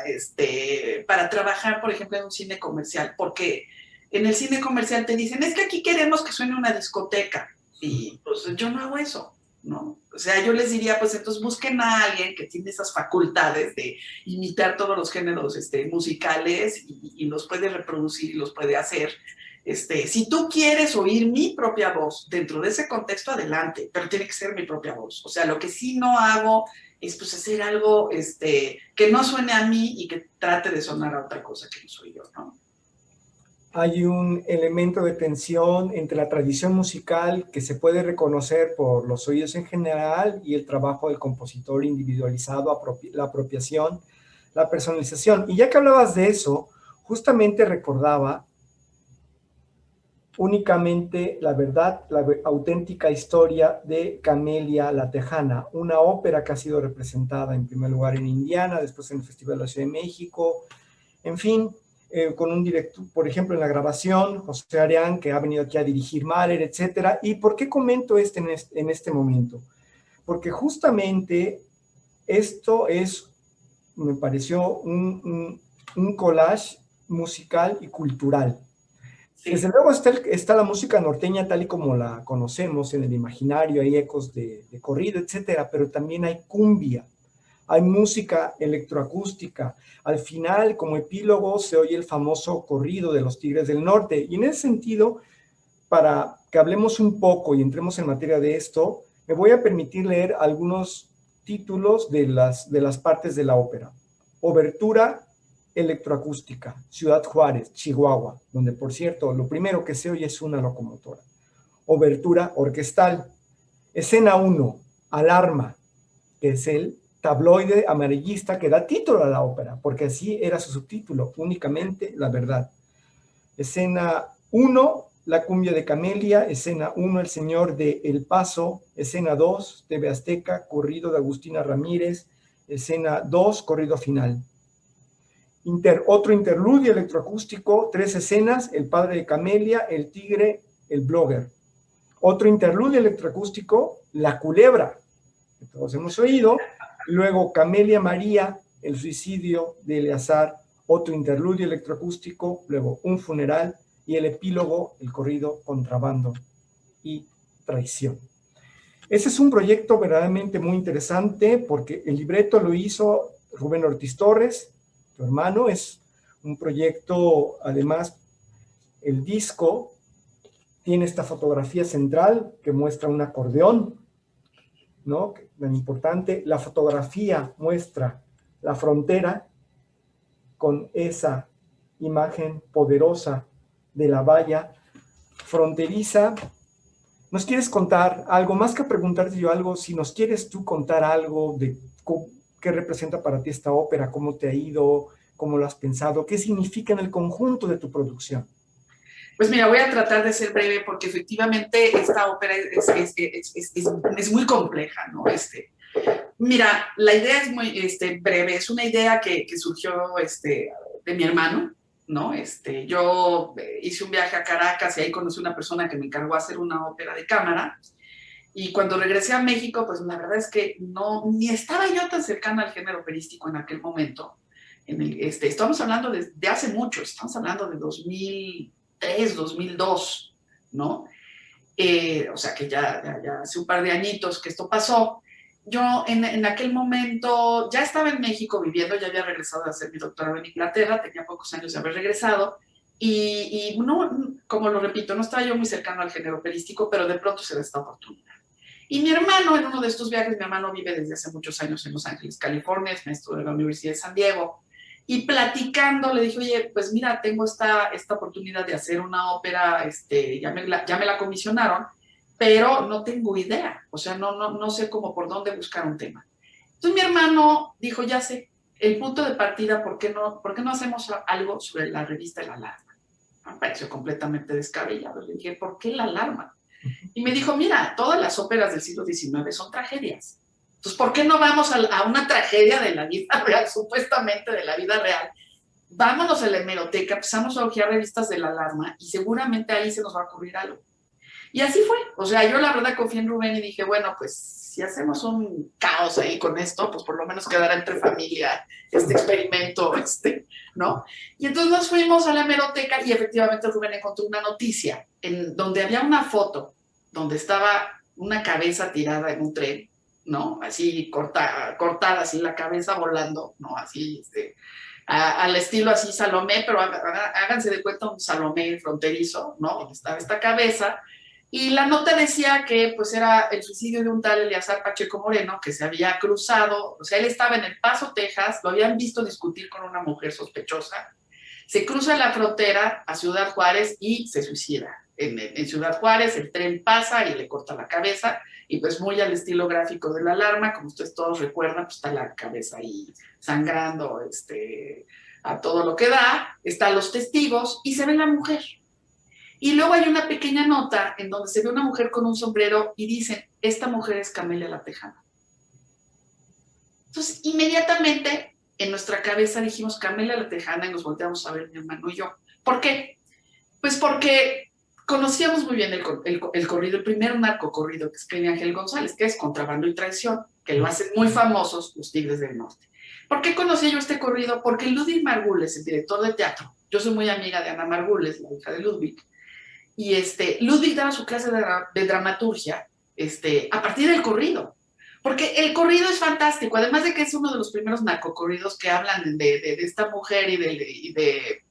para trabajar, por ejemplo, en un cine comercial, porque en el cine comercial te dicen, es que aquí queremos que suene una discoteca, y pues yo no hago eso, ¿no? O sea, yo les diría, pues entonces busquen a alguien que tiene esas facultades de imitar todos los géneros musicales y los puede reproducir y los puede hacer. Si tú quieres oír mi propia voz dentro de ese contexto, adelante, pero tiene que ser mi propia voz. O sea, lo que sí no hago es pues hacer algo que no suene a mí y que trate de sonar a otra cosa que no soy yo, ¿no? Hay un elemento de tensión entre la tradición musical que se puede reconocer por los oídos en general y el trabajo del compositor individualizado, la apropiación, la personalización. Y ya que hablabas de eso, justamente recordaba únicamente la verdad, la auténtica historia de Camelia la Tejana, una ópera que ha sido representada en primer lugar en Indiana, después en el Festival de la Ciudad de México, en fin, con un director, por ejemplo, en la grabación, José Arián, que ha venido aquí a dirigir Mahler, etcétera. ¿Y por qué comento en este momento? Porque justamente esto me pareció un collage musical y cultural. Sí. Desde luego está la música norteña tal y como la conocemos en el imaginario, hay ecos de corrido, etcétera, pero también hay cumbia, hay música electroacústica. Al final, como epílogo, se oye el famoso corrido de los Tigres del Norte. Y en ese sentido, para que hablemos un poco y entremos en materia de esto, me voy a permitir leer algunos títulos de las partes de la ópera. Obertura electroacústica, Ciudad Juárez, Chihuahua, donde, por cierto, lo primero que se oye es una locomotora. Obertura orquestal. Escena 1, Alarma, que es el tabloide amarillista que da título a la ópera, porque así era su subtítulo, únicamente la verdad. Escena 1, La cumbia de Camelia. Escena 1, El Señor de El Paso. Escena 2, TV Azteca, corrido de Agustina Ramírez. Escena 2, corrido final. Otro interludio electroacústico, 3 escenas, El Padre de Camelia, El Tigre, El Blogger. Otro interludio electroacústico, La Culebra, que todos hemos oído. Luego Camelia María, El suicidio de Eleazar, otro interludio electroacústico, luego Un funeral y el epílogo, el corrido Contrabando y Traición. Ese es un proyecto verdaderamente muy interesante porque el libreto lo hizo Rubén Ortiz Torres, tu hermano. Es un proyecto, además, el disco tiene esta fotografía central que muestra un acordeón, ¿no? Tan importante. La fotografía muestra la frontera con esa imagen poderosa de la valla fronteriza. ¿Nos quieres contar algo, más que preguntarte yo algo, si nos quieres tú contar algo de qué representa para ti esta ópera, cómo te ha ido, cómo lo has pensado, qué significa en el conjunto de tu producción? Pues mira, voy a tratar de ser breve porque efectivamente esta ópera es muy compleja, ¿no? Mira, la idea es muy breve, es una idea que surgió de mi hermano, ¿no? Yo hice un viaje a Caracas y ahí conocí a una persona que me encargó hacer una ópera de cámara. Y cuando regresé a México, pues la verdad es que ni estaba yo tan cercana al género operístico en aquel momento. Estamos hablando de hace mucho, estamos hablando de 2003, 2002, ¿no? O sea que ya hace un par de añitos que esto pasó. Yo en aquel momento ya estaba en México viviendo, ya había regresado a hacer mi doctorado en Inglaterra, tenía pocos años de haber regresado, y no, como lo repito, no estaba yo muy cercano al género operístico, pero de pronto se da esta oportunidad. Y mi hermano, en uno de estos viajes, mi hermano vive desde hace muchos años en Los Ángeles, California, es maestro de la Universidad de San Diego, y platicando le dije, oye, pues mira, tengo esta oportunidad de hacer una ópera, ya me la comisionaron, pero no tengo idea, o sea, no sé cómo por dónde buscar un tema. Entonces mi hermano dijo, ya sé, el punto de partida, ¿por qué no hacemos algo sobre la revista La Alarma? Me pareció completamente descabellado. Le dije, ¿por qué La Alarma? Y me dijo, mira, todas las óperas del siglo XIX son tragedias. Entonces, ¿por qué no vamos a una tragedia de la vida real, supuestamente de la vida real? Vámonos a la hemeroteca, empezamos a hojear revistas de La Alarma y seguramente ahí se nos va a ocurrir algo. Y así fue. O sea, yo la verdad confié en Rubén y dije, bueno, pues si hacemos un caos ahí con esto, pues por lo menos quedará entre familia este experimento, ¿no? Y entonces nos fuimos a la hemeroteca y efectivamente Rubén encontró una noticia en donde había una foto donde estaba una cabeza tirada en un tren, ¿no? Así cortada, así la cabeza volando, ¿no? Así, al estilo así Salomé, pero háganse de cuenta un Salomé fronterizo, ¿no? Donde estaba esta cabeza. Y la nota decía que pues era el suicidio de un tal Eleazar Pacheco Moreno, que se había cruzado, o sea, él estaba en El Paso, Texas, lo habían visto discutir con una mujer sospechosa, se cruza la frontera a Ciudad Juárez y se suicida. En Ciudad Juárez el tren pasa y le corta la cabeza, y pues muy al estilo gráfico de La Alarma, como ustedes todos recuerdan, pues está la cabeza ahí sangrando a todo lo que da, están los testigos y se ve la mujer. Y luego hay una pequeña nota en donde se ve una mujer con un sombrero y dicen, esta mujer es Camelia la Tejana. Entonces, inmediatamente en nuestra cabeza dijimos Camelia la Tejana y nos volteamos a ver mi hermano y yo. ¿Por qué? Pues porque conocíamos muy bien el corrido, el primer narcocorrido que escribe Ángel González, que es Contrabando y Traición, que lo hacen muy famosos los Tigres del Norte. ¿Por qué conocía yo este corrido? Porque Ludwig Margules, el director de teatro, yo soy muy amiga de Ana Margules, la hija de Ludwig, y Ludwig daba su clase de dramaturgia a partir del corrido, porque el corrido es fantástico, además de que es uno de los primeros narcocorridos que hablan de esta mujer y de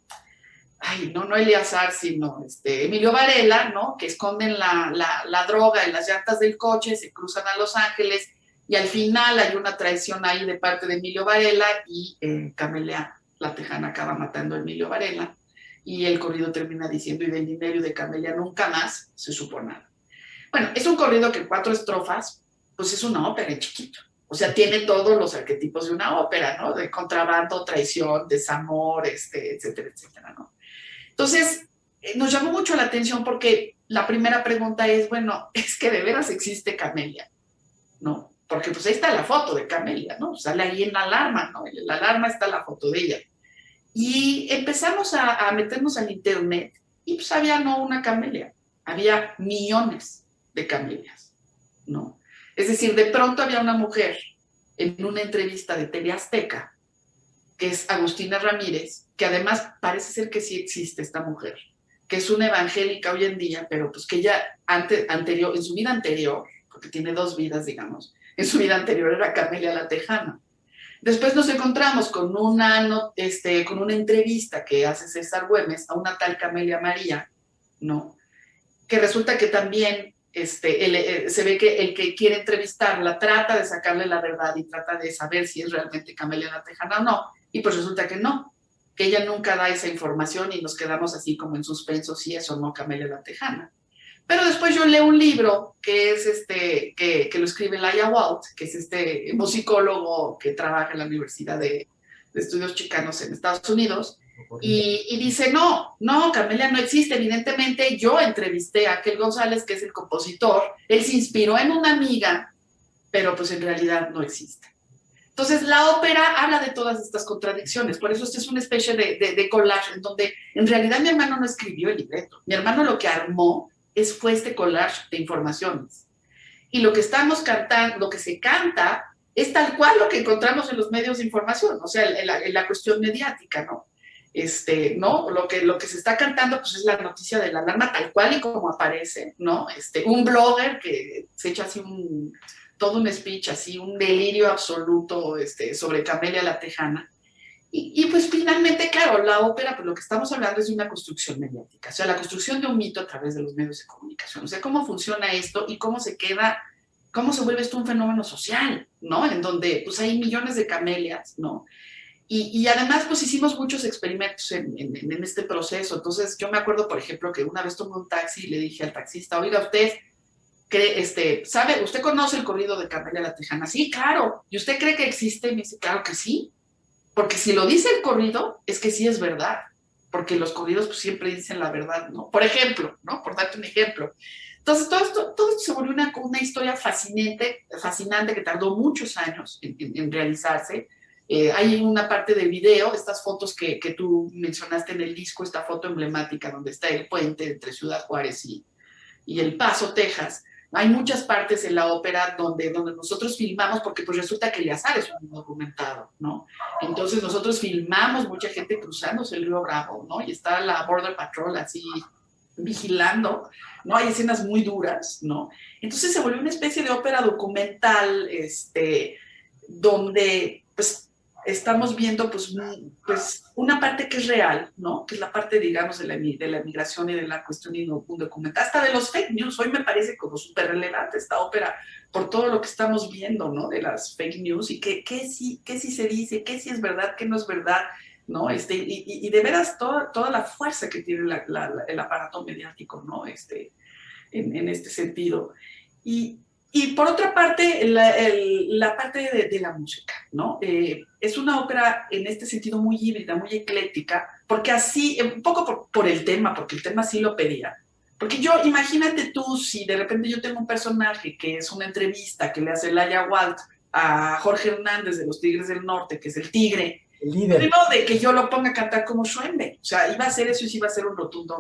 no Eleazar, sino Emilio Varela, ¿no? Que esconden la droga en las llantas del coche, se cruzan a Los Ángeles y al final hay una traición ahí de parte de Emilio Varela y Camelia la Tejana acaba matando a Emilio Varela. Y el corrido termina diciendo, y del dinero y de Camelia nunca más se supo nada. Bueno, es un corrido que en 4 estrofas, pues es una ópera en chiquito. O sea, tiene todos los arquetipos de una ópera, ¿no? De contrabando, traición, desamor, etcétera, etcétera, ¿no? Entonces, nos llamó mucho la atención porque la primera pregunta es, bueno, ¿es que de veras existe Camelia? ¿No? Porque pues ahí está la foto de Camelia, ¿no? Sale ahí en La Alarma, ¿no? En La Alarma está la foto de ella. Y empezamos a meternos al internet y pues había no una Camelia, había millones de Camelias, ¿no? Es decir, de pronto había una mujer en una entrevista de TV Azteca, que es Agustina Ramírez, que además parece ser que sí existe esta mujer, que es una evangélica hoy en día, pero pues que ella en su vida anterior, porque tiene 2 vidas, digamos, en su vida anterior era Camelia la Tejana. Después nos encontramos con una entrevista que hace César Güemes a una tal Camelia María, ¿no? Que resulta que también se ve que el que quiere entrevistarla trata de sacarle la verdad y trata de saber si es realmente Camelia la Tejana o no, y pues resulta que no, que ella nunca da esa información y nos quedamos así como en suspenso si es o no Camelia la Tejana. Pero después yo leo un libro que es que lo escribe Laia Walt, que es este musicólogo que trabaja en la Universidad de Estudios Chicanos en Estados Unidos, y dice, no, Camelia no existe. Evidentemente yo entrevisté a Aquel González, que es el compositor, él se inspiró en una amiga, pero pues en realidad no existe. Entonces la ópera habla de todas estas contradicciones, por eso es una especie de collage en donde en realidad mi hermano no escribió el libreto, mi hermano lo que armó fue este collage de informaciones. Y lo que estamos cantando, lo que se canta, es tal cual lo que encontramos en los medios de información, o sea, en la cuestión mediática, ¿no? ¿No? Lo que se está cantando, pues es la noticia de la alarma tal cual y como aparece, ¿no? Un blogger que se echa así todo un speech, así un delirio absoluto sobre Camelia la Tejana. Y pues finalmente, claro, la ópera, pues lo que estamos hablando es de una construcción mediática, o sea, la construcción de un mito a través de los medios de comunicación, o sea, cómo funciona esto y cómo se vuelve esto un fenómeno social, ¿no? En donde pues hay millones de camelias, ¿no? Y además, pues hicimos muchos experimentos en este proceso. Entonces, yo me acuerdo, por ejemplo, que una vez tomé un taxi y le dije al taxista, oiga, usted ¿sabe? ¿Usted conoce el corrido de Camelia la Tejana? Sí, claro. ¿Y usted cree que existe? Y me dice, claro que sí. Porque si lo dice el corrido, es que sí es verdad. Porque los corridos pues, siempre dicen la verdad, ¿no? Por ejemplo, ¿no? Por darte un ejemplo. Entonces, todo esto se volvió una historia fascinante que tardó muchos años en realizarse. Hay una parte del video, estas fotos que tú mencionaste en el disco, esta foto emblemática donde está el puente entre Ciudad Juárez y El Paso, Texas. Hay muchas partes en la ópera donde nosotros filmamos, porque pues resulta que Eleazar es un documentado, ¿no? Entonces nosotros filmamos mucha gente cruzándose el río Bravo, ¿no? Y está la Border Patrol así vigilando, ¿no? Hay escenas muy duras, ¿no? Entonces se volvió una especie de ópera documental, donde pues estamos viendo pues una parte que es real, ¿no? Que es la parte, digamos, de la migración y de la cuestión documental, hasta de los fake news. Hoy me parece como súper relevante esta ópera por todo lo que estamos viendo, ¿no? De las fake news y qué sí se dice, qué sí es verdad, qué no es verdad, ¿no? Y de veras toda la fuerza que tiene el aparato mediático, ¿no? En este sentido. Y por otra parte, la parte de la música, ¿no? Es una ópera en este sentido muy híbrida, muy ecléctica, porque así, un poco por el tema, porque el tema sí lo pedía. Porque imagínate tú, si de repente yo tengo un personaje que es una entrevista que le hace Laia Walt a Jorge Hernández de los Tigres del Norte, que es el tigre, el líder. Primero de que yo lo ponga a cantar como Schoenberg, o sea, iba a hacer eso y sí iba a ser un rotundo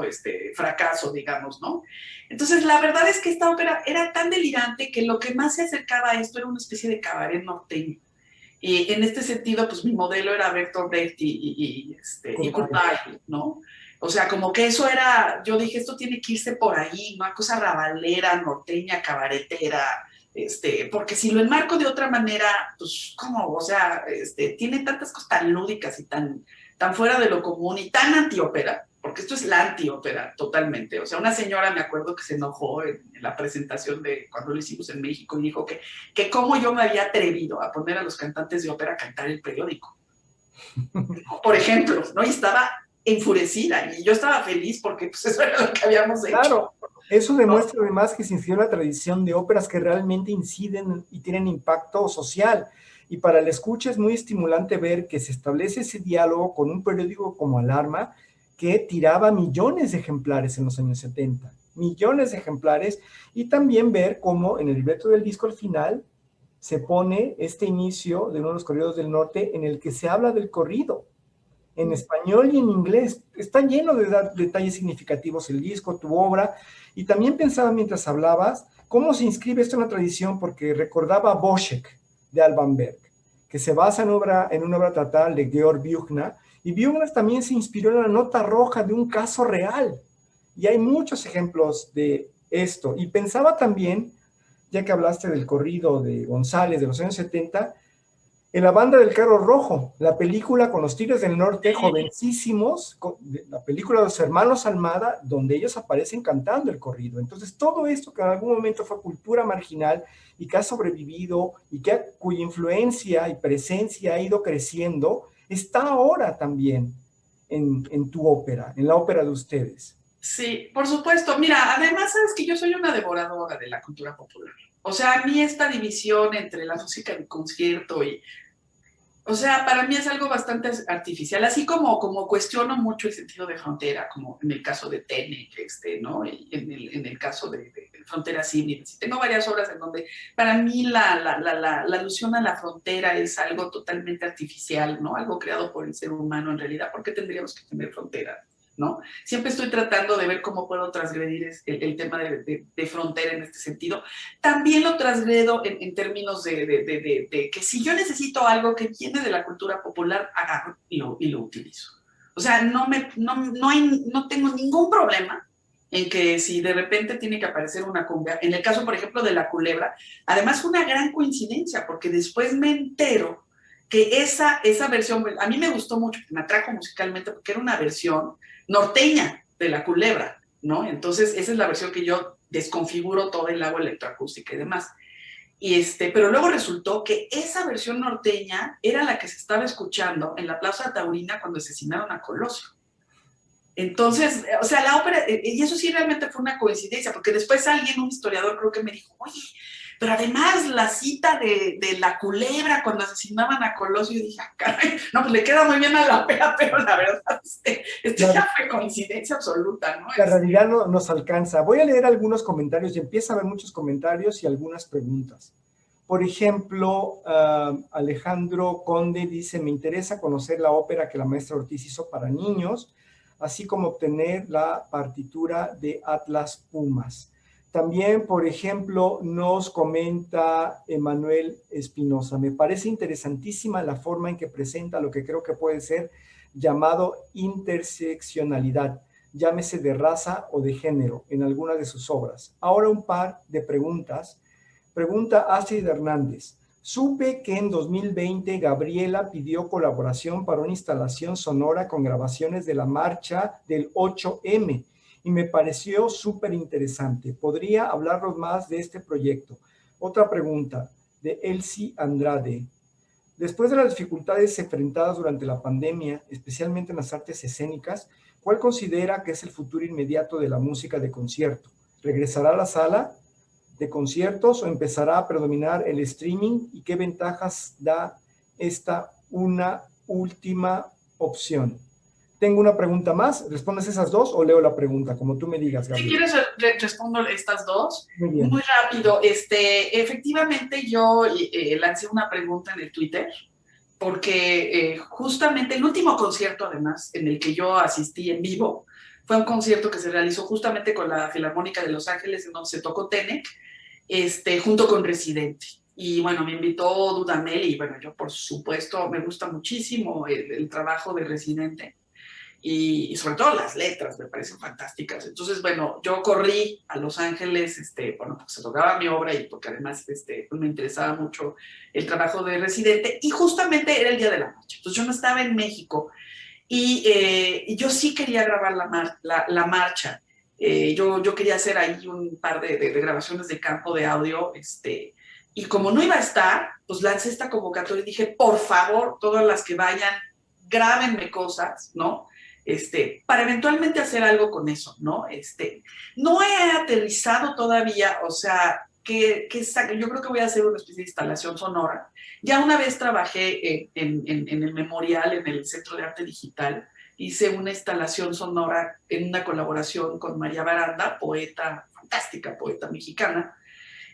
fracaso, digamos, ¿no? Entonces, la verdad es que esta ópera era tan delirante que lo que más se acercaba a esto era una especie de cabaret norteño. Y en este sentido, pues mi modelo era Bertolt Brecht y Kurt Weill, ¿no? O sea, como que eso era, yo dije, esto tiene que irse por ahí, una cosa rabalera, norteña, cabaretera, porque si lo enmarco de otra manera, pues, ¿cómo? O sea, tiene tantas cosas tan lúdicas y tan fuera de lo común y tan antiópera, porque esto es la antiópera totalmente. O sea, una señora, me acuerdo que se enojó en la presentación de cuando lo hicimos en México y dijo que cómo yo me había atrevido a poner a los cantantes de ópera a cantar el periódico. Por ejemplo, ¿no? Y estaba enfurecida y yo estaba feliz porque pues eso era lo que habíamos hecho. Claro. Eso demuestra además que se inspiró la tradición de óperas que realmente inciden y tienen impacto social. Y para el escucha es muy estimulante ver que se establece ese diálogo con un periódico como Alarma, que tiraba millones de ejemplares en los años 70. Millones de ejemplares. Y también ver cómo en el libreto del disco al final se pone este inicio de uno de los corridos del norte en el que se habla del corrido. En español y en inglés. Está lleno de detalles significativos el disco, tu obra, y también pensaba mientras hablabas cómo se inscribe esto en la tradición, porque recordaba a Boschek de Alban Berg, que se basa en una obra teatral de Georg Büchner, y Büchner también se inspiró en la nota roja de un caso real, y hay muchos ejemplos de esto. Y pensaba también, ya que hablaste del corrido de González de los años 70, en La Banda del Carro Rojo, la película con los Tigres del Norte, jovencísimos, la película de los hermanos Almada, donde ellos aparecen cantando el corrido. Entonces, todo esto que en algún momento fue cultura marginal y que ha sobrevivido y cuya influencia y presencia ha ido creciendo, está ahora también en tu ópera, en la ópera de ustedes? Sí, por supuesto. Mira, además sabes que yo soy una devoradora de la cultura popular. O sea, a mí esta división entre la música de concierto y, o sea, para mí es algo bastante artificial, así como cuestiono mucho el sentido de frontera, como en el caso de Tenec, ¿no? Y en el caso de Fronteras Híbridas. Y tengo varias obras en donde para mí la alusión a la frontera es algo totalmente artificial, ¿no? Algo creado por el ser humano en realidad. ¿Por qué tendríamos que tener fronteras? ¿No? Siempre estoy tratando de ver cómo puedo transgredir el tema de frontera en este sentido. También lo transgredo en términos de que si yo necesito algo que viene de la cultura popular, agarro y lo utilizo. O sea, no tengo ningún problema en que si de repente tiene que aparecer una cumbia, en el caso, por ejemplo, de La Culebra, además fue una gran coincidencia, porque después me entero que esa versión, a mí me gustó mucho, me atrajo musicalmente, porque era una versión norteña de La Culebra, ¿no? Entonces, esa es la versión que yo desconfiguro todo el agua electroacústica y demás. Pero luego resultó que esa versión norteña era la que se estaba escuchando en la Plaza Taurina cuando asesinaron a Colosio. Entonces, o sea, la ópera, y eso sí realmente fue una coincidencia, porque después un historiador creo que me dijo, oye, pero además la cita de La Culebra cuando asesinaban a Colosio, y dije, caray, no, pues le queda muy bien a la ópera, pero la verdad, Claro. ya fue coincidencia absoluta, ¿no? La realidad no nos alcanza. Voy a leer algunos comentarios y empieza a haber muchos comentarios y algunas preguntas. Por ejemplo, Alejandro Conde dice, me interesa conocer la ópera que la maestra Ortiz hizo para niños, así como obtener la partitura de Atlas Pumas. También, por ejemplo, nos comenta Emanuel Espinosa, me parece interesantísima la forma en que presenta lo que creo que puede ser llamado interseccionalidad, llámese de raza o de género, en alguna de sus obras. Ahora un par de preguntas. Pregunta Astrid Hernández. Supe que en 2020 Gabriela pidió colaboración para una instalación sonora con grabaciones de la marcha del 8M y me pareció súper interesante. ¿Podría hablarnos más de este proyecto? Otra pregunta de Elsie Andrade. Después de las dificultades enfrentadas durante la pandemia, especialmente en las artes escénicas, ¿cuál considera que es el futuro inmediato de la música de concierto? ¿Regresará a la sala de conciertos o empezará a predominar el streaming? ¿Y qué ventajas da esta una última opción? Tengo una pregunta más. ¿Respondes esas dos o leo la pregunta? Como tú me digas, Gabriel. Si quieres, respondo estas dos. Muy bien. Muy rápido. Efectivamente, yo lancé una pregunta en el Twitter porque justamente el último concierto, además, en el que yo asistí en vivo, fue un concierto que se realizó justamente con la Filarmónica de Los Ángeles, en donde se tocó Tenec, junto con Residente. Y bueno, me invitó Dudamel y bueno, yo por supuesto me gusta muchísimo el trabajo de Residente. Y sobre todo las letras me parecen fantásticas. Entonces, bueno, yo corrí a Los Ángeles, bueno, porque se tocaba mi obra y porque además pues me interesaba mucho el trabajo de Residente, y justamente era el día de la marcha. Entonces yo no estaba en México y yo sí quería grabar la marcha. Yo quería hacer ahí un par de grabaciones de campo de audio, y como no iba a estar, pues lancé esta convocatoria y dije, por favor, todas las que vayan, grábenme cosas, ¿no? Para eventualmente hacer algo con eso, ¿no? No he aterrizado todavía, o sea, yo creo que voy a hacer una especie de instalación sonora. Ya una vez trabajé en el Memorial, en el Centro de Arte Digital, hice una instalación sonora en una colaboración con María Baranda, poeta, fantástica poeta mexicana.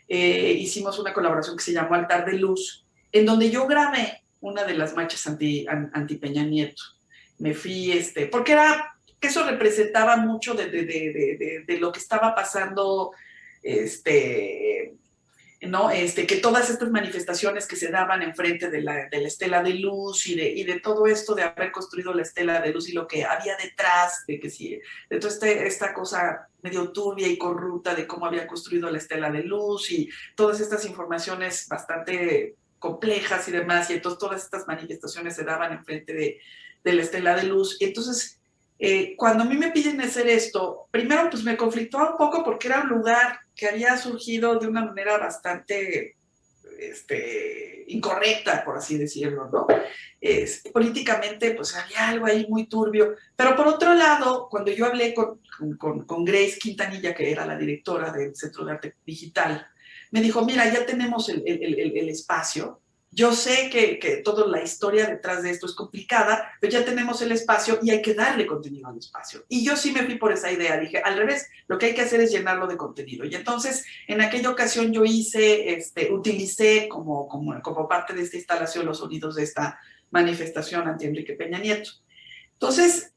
Hicimos una colaboración que se llamó Altar de Luz, en donde yo grabé una de las marchas anti Peña Nieto. Me fui, porque que eso representaba mucho de lo que estaba pasando, ¿no? Que todas estas manifestaciones que se daban enfrente de la estela de luz y de todo esto de haber construido la estela de luz y lo que había detrás, de toda esta cosa medio turbia y corrupta de cómo había construido la estela de luz y todas estas informaciones bastante complejas y demás, y entonces todas estas manifestaciones se daban enfrente de la estela de luz. Y entonces, cuando a mí me piden hacer esto, primero pues me conflictó un poco porque era un lugar que había surgido de una manera bastante incorrecta, por así decirlo, ¿no? Políticamente, pues había algo ahí muy turbio. Pero por otro lado, cuando yo hablé con Grace Quintanilla, que era la directora del Centro de Arte Digital, me dijo, mira, ya tenemos el espacio. Yo sé que toda la historia detrás de esto es complicada, pero ya tenemos el espacio y hay que darle contenido al espacio. Y yo sí me fui por esa idea. Dije, al revés, lo que hay que hacer es llenarlo de contenido. Y entonces, en aquella ocasión yo utilicé como parte de esta instalación los sonidos de esta manifestación anti Enrique Peña Nieto. Entonces,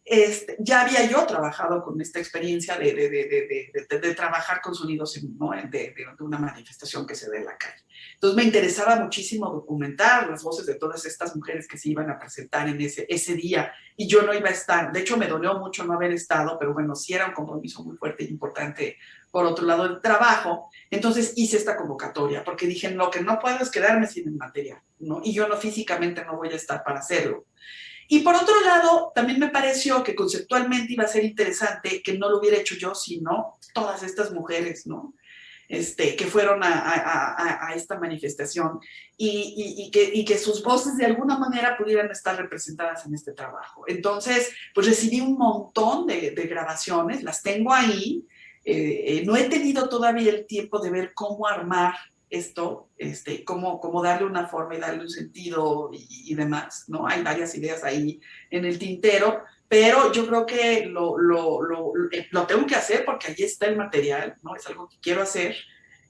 ya había yo trabajado con esta experiencia de trabajar con sonidos, ¿no? de una manifestación que se dé en la calle. Entonces, me interesaba muchísimo documentar las voces de todas estas mujeres que se iban a presentar en ese día, y yo no iba a estar. De hecho, me dolió mucho no haber estado, pero bueno, sí era un compromiso muy fuerte y importante, por otro lado, el trabajo. Entonces, hice esta convocatoria, porque dije, lo que no puedo es quedarme sin el material, ¿no? Y yo físicamente no voy a estar para hacerlo. Y por otro lado, también me pareció que conceptualmente iba a ser interesante que no lo hubiera hecho yo, sino todas estas mujeres, ¿no? Que fueron a esta manifestación y que sus voces de alguna manera pudieran estar representadas en este trabajo. Entonces, pues recibí un montón de grabaciones, las tengo ahí. No he tenido todavía el tiempo de ver cómo armar esto, cómo darle una forma y darle un sentido y demás, ¿no? Hay varias ideas ahí en el tintero, pero yo creo que lo tengo que hacer porque allí está el material, ¿no? Es algo que quiero hacer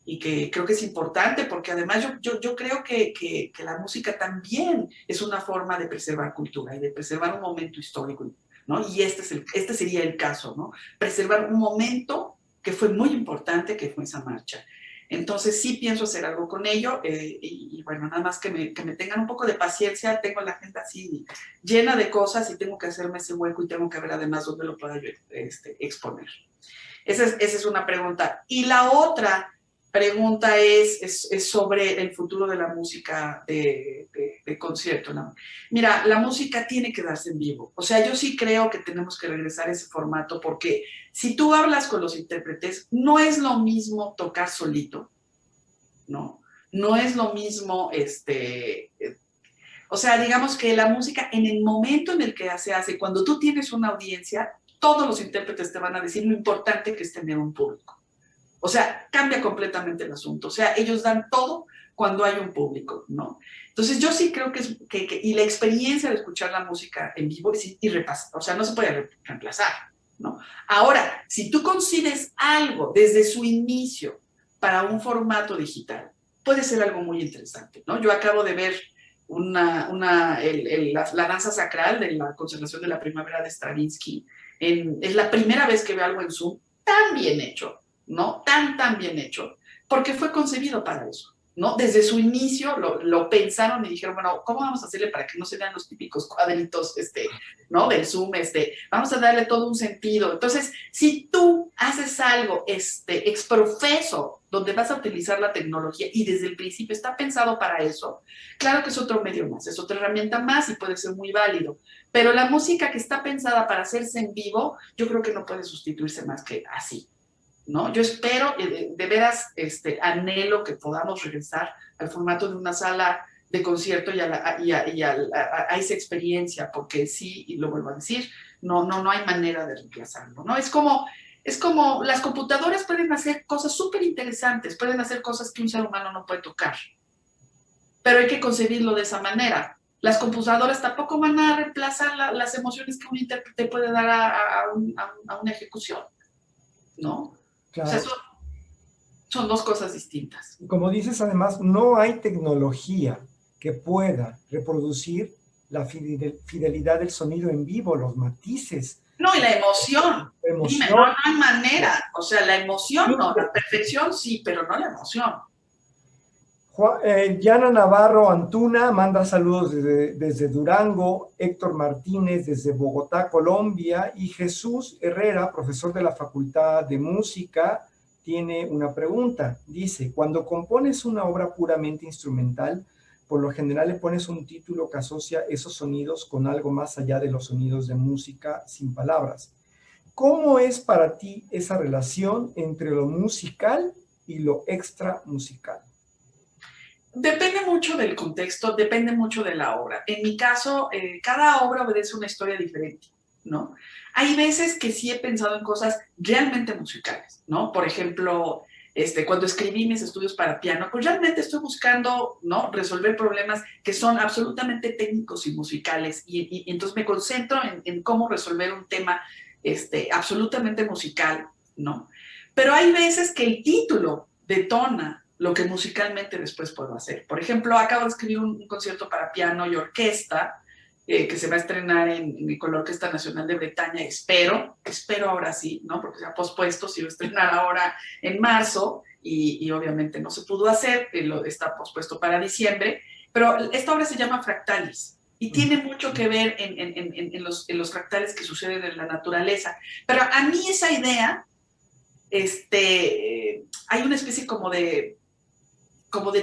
y que creo que es importante, porque además yo creo que la música también es una forma de preservar cultura y de preservar un momento histórico, ¿no? Y este sería el caso, ¿no? Preservar un momento que fue muy importante, que fue esa marcha. Entonces sí pienso hacer algo con ello, y bueno, nada más que me tengan un poco de paciencia. Tengo la agenda así llena de cosas y tengo que hacerme ese hueco y tengo que ver además dónde lo pueda yo exponer. Esa es una pregunta. Y la otra pregunta es sobre el futuro de la música de concierto, ¿no? Mira, la música tiene que darse en vivo. O sea, yo sí creo que tenemos que regresar a ese formato, porque si tú hablas con los intérpretes, no es lo mismo tocar solito, ¿no? No es lo mismo, o sea, digamos que la música, en el momento en el que se hace, cuando tú tienes una audiencia, todos los intérpretes te van a decir lo importante que es tener un público. O sea, cambia completamente el asunto. O sea, ellos dan todo cuando hay un público, ¿no? Entonces, yo sí creo y la experiencia de escuchar la música en vivo es irrepasable. O sea, no se puede reemplazar, ¿no? Ahora, si tú concibes algo desde su inicio para un formato digital, puede ser algo muy interesante, ¿no? Yo acabo de ver la danza sacral de la consagración de la primavera de Stravinsky. Es la primera vez que veo algo en Zoom tan bien hecho, ¿no? Tan bien hecho, porque fue concebido para eso, ¿no? Desde su inicio lo pensaron y dijeron, bueno, ¿cómo vamos a hacerle para que no se vean los típicos cuadritos, ¿no? Del Zoom, vamos a darle todo un sentido. Entonces, si tú haces algo, exprofeso, donde vas a utilizar la tecnología y desde el principio está pensado para eso, claro que es otro medio más, es otra herramienta más y puede ser muy válido. Pero la música que está pensada para hacerse en vivo, yo creo que no puede sustituirse más que así, ¿no? Yo espero, de veras, anhelo que podamos regresar al formato de una sala de concierto y a esa experiencia, porque sí, y lo vuelvo a decir, no hay manera de reemplazarlo, ¿no? Es como las computadoras pueden hacer cosas súper interesantes, pueden hacer cosas que un ser humano no puede tocar, pero hay que concebirlo de esa manera. Las computadoras tampoco van a reemplazar las emociones que un intérprete puede dar a una ejecución, ¿no? Claro. O sea, son dos cosas distintas. Como dices, además, no hay tecnología que pueda reproducir la fidelidad del sonido en vivo, los matices. No, y la emoción. Dime, no hay manera. O sea, la emoción no, la perfección sí, pero no la emoción. Yana Navarro Antuna manda saludos desde Durango, Héctor Martínez desde Bogotá, Colombia, y Jesús Herrera, profesor de la Facultad de Música, tiene una pregunta. Dice, cuando compones una obra puramente instrumental, por lo general le pones un título que asocia esos sonidos con algo más allá de los sonidos de música sin palabras. ¿Cómo es para ti esa relación entre lo musical y lo extra musical? Depende mucho del contexto, depende mucho de la obra. En mi caso, cada obra obedece una historia diferente, ¿no? Hay veces que sí he pensado en cosas realmente musicales, ¿no? Por ejemplo, cuando escribí mis estudios para piano, pues realmente estoy buscando, ¿no? Resolver problemas que son absolutamente técnicos y musicales. Y entonces me concentro en cómo resolver un tema absolutamente musical, ¿no? Pero hay veces que el título detona lo que musicalmente después puedo hacer. Por ejemplo, acabo de escribir un concierto para piano y orquesta que se va a estrenar con la Orquesta Nacional de Bretaña. Espero ahora sí, ¿no? Porque se ha pospuesto, se iba a estrenar ahora en marzo y obviamente no se pudo hacer, está pospuesto para diciembre, pero esta obra se llama Fractalis y tiene mucho que ver en los fractales que suceden en la naturaleza. Pero a mí esa idea, hay una especie como de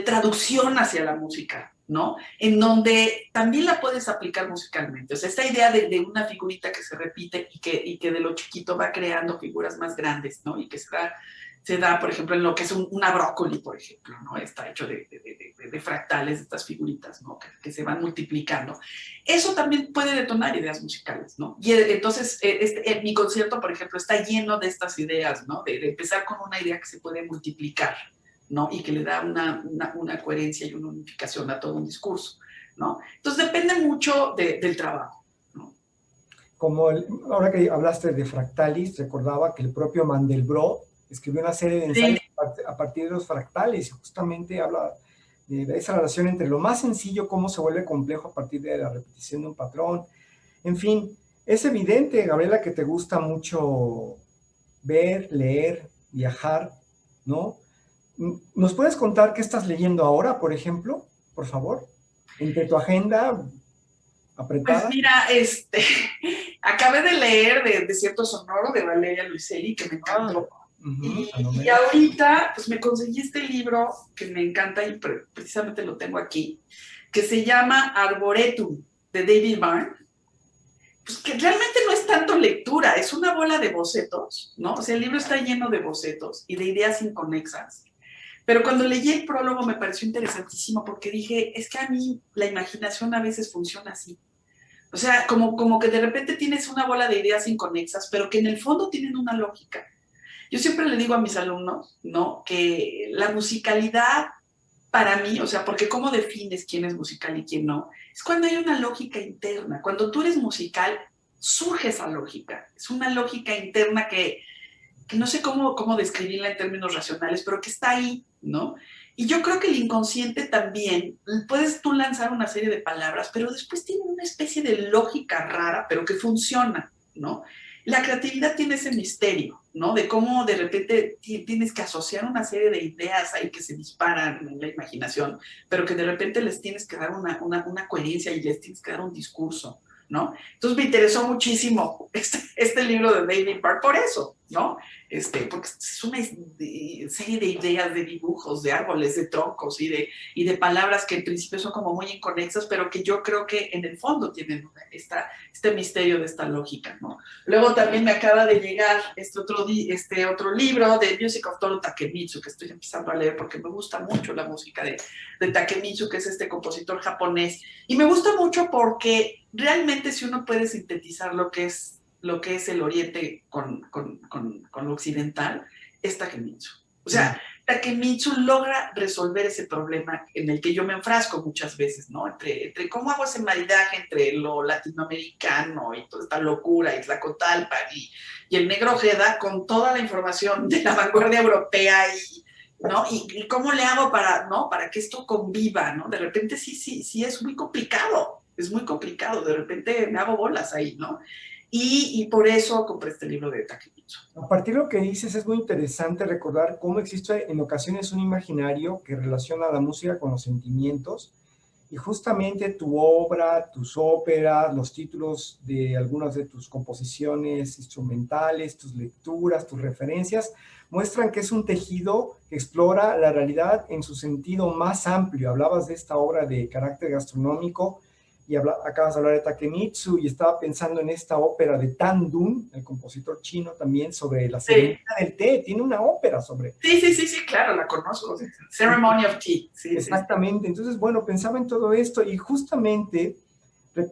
traducción hacia la música, ¿no? En donde también la puedes aplicar musicalmente. O sea, esta idea de una figurita que se repite y que de lo chiquito va creando figuras más grandes, ¿no? Y que se da, por ejemplo, en lo que es una brócoli, por ejemplo, ¿no? Está hecho de fractales, de estas figuritas, ¿no? Que se van multiplicando. Eso también puede detonar ideas musicales, ¿no? Y entonces, mi concierto, por ejemplo, está lleno de estas ideas, ¿no? De empezar con una idea que se puede multiplicar, ¿no? Y que le da una coherencia y una unificación a todo un discurso, ¿no? Entonces depende mucho del trabajo, ¿no? Ahora que hablaste de Fractalis, recordaba que el propio Mandelbrot escribió una serie de ensayos a partir de los fractales y justamente habla de esa relación entre lo más sencillo, cómo se vuelve complejo a partir de la repetición de un patrón. En fin, es evidente, Gabriela, que te gusta mucho ver, leer, viajar, ¿no? ¿Nos puedes contar qué estás leyendo ahora, por ejemplo? Por favor, entre tu agenda apretada. Pues mira, acabé de leer de Desierto Sonoro de Valeria Luiselli, que me encantó. Y ahorita, pues me conseguí este libro que me encanta y precisamente lo tengo aquí, que se llama Arboretum, de David Byrne. Pues que realmente no es tanto lectura, es una bola de bocetos, ¿no? O sea, el libro está lleno de bocetos y de ideas inconexas. Pero cuando leí el prólogo me pareció interesantísimo porque dije, es que a mí la imaginación a veces funciona así. O sea, como que de repente tienes una bola de ideas inconexas, pero que en el fondo tienen una lógica. Yo siempre le digo a mis alumnos, ¿no? Que la musicalidad para mí, o sea, porque cómo defines quién es musical y quién no, es cuando hay una lógica interna. Cuando tú eres musical, surge esa lógica. Es una lógica interna que no sé cómo describirla en términos racionales, pero que está ahí, ¿no? Y yo creo que el inconsciente también, puedes tú lanzar una serie de palabras, pero después tiene una especie de lógica rara, pero que funciona, ¿no? La creatividad tiene ese misterio, ¿no? De cómo de repente tienes que asociar una serie de ideas ahí que se disparan en la imaginación, pero que de repente les tienes que dar una coherencia y les tienes que dar un discurso, ¿no? Entonces me interesó muchísimo este libro de David Byrne por eso, ¿no? Porque es una serie de ideas, de dibujos, de árboles, de troncos y de palabras que en principio son como muy inconexas, pero que yo creo que en el fondo tienen este misterio de esta lógica, ¿no? Luego también me acaba de llegar este otro libro de Music of Toru Takemitsu, que estoy empezando a leer porque me gusta mucho la música de Takemitsu, que es este compositor japonés, y me gusta mucho porque realmente si uno puede sintetizar lo que es el Oriente con lo occidental, es Takemitsu. O sea, Takemitsu logra resolver ese problema en el que yo me enfrasco muchas veces, ¿no? Entre cómo hago ese maridaje entre lo latinoamericano y toda esta locura y Tlacotalpan y el negro Ojeda con toda la información de la vanguardia europea ¿no? Y cómo le hago para que esto conviva, ¿no? De repente sí es muy complicado, de repente me hago bolas ahí, ¿no? Y por eso compré este libro de Takemitsu. A partir de lo que dices, es muy interesante recordar cómo existe en ocasiones un imaginario que relaciona la música con los sentimientos, y justamente tu obra, tus óperas, los títulos de algunas de tus composiciones instrumentales, tus lecturas, tus referencias, muestran que es un tejido que explora la realidad en su sentido más amplio. Hablabas de esta obra de carácter gastronómico, y acabas de hablar de Takemitsu, y estaba pensando en esta ópera de Tan Dun, el compositor chino también, sobre la ceremonia del té. Tiene una ópera sobre... Sí, claro, la conozco. Ceremony of Tea. Sí, exactamente. Sí. Entonces, bueno, pensaba en todo esto, y justamente,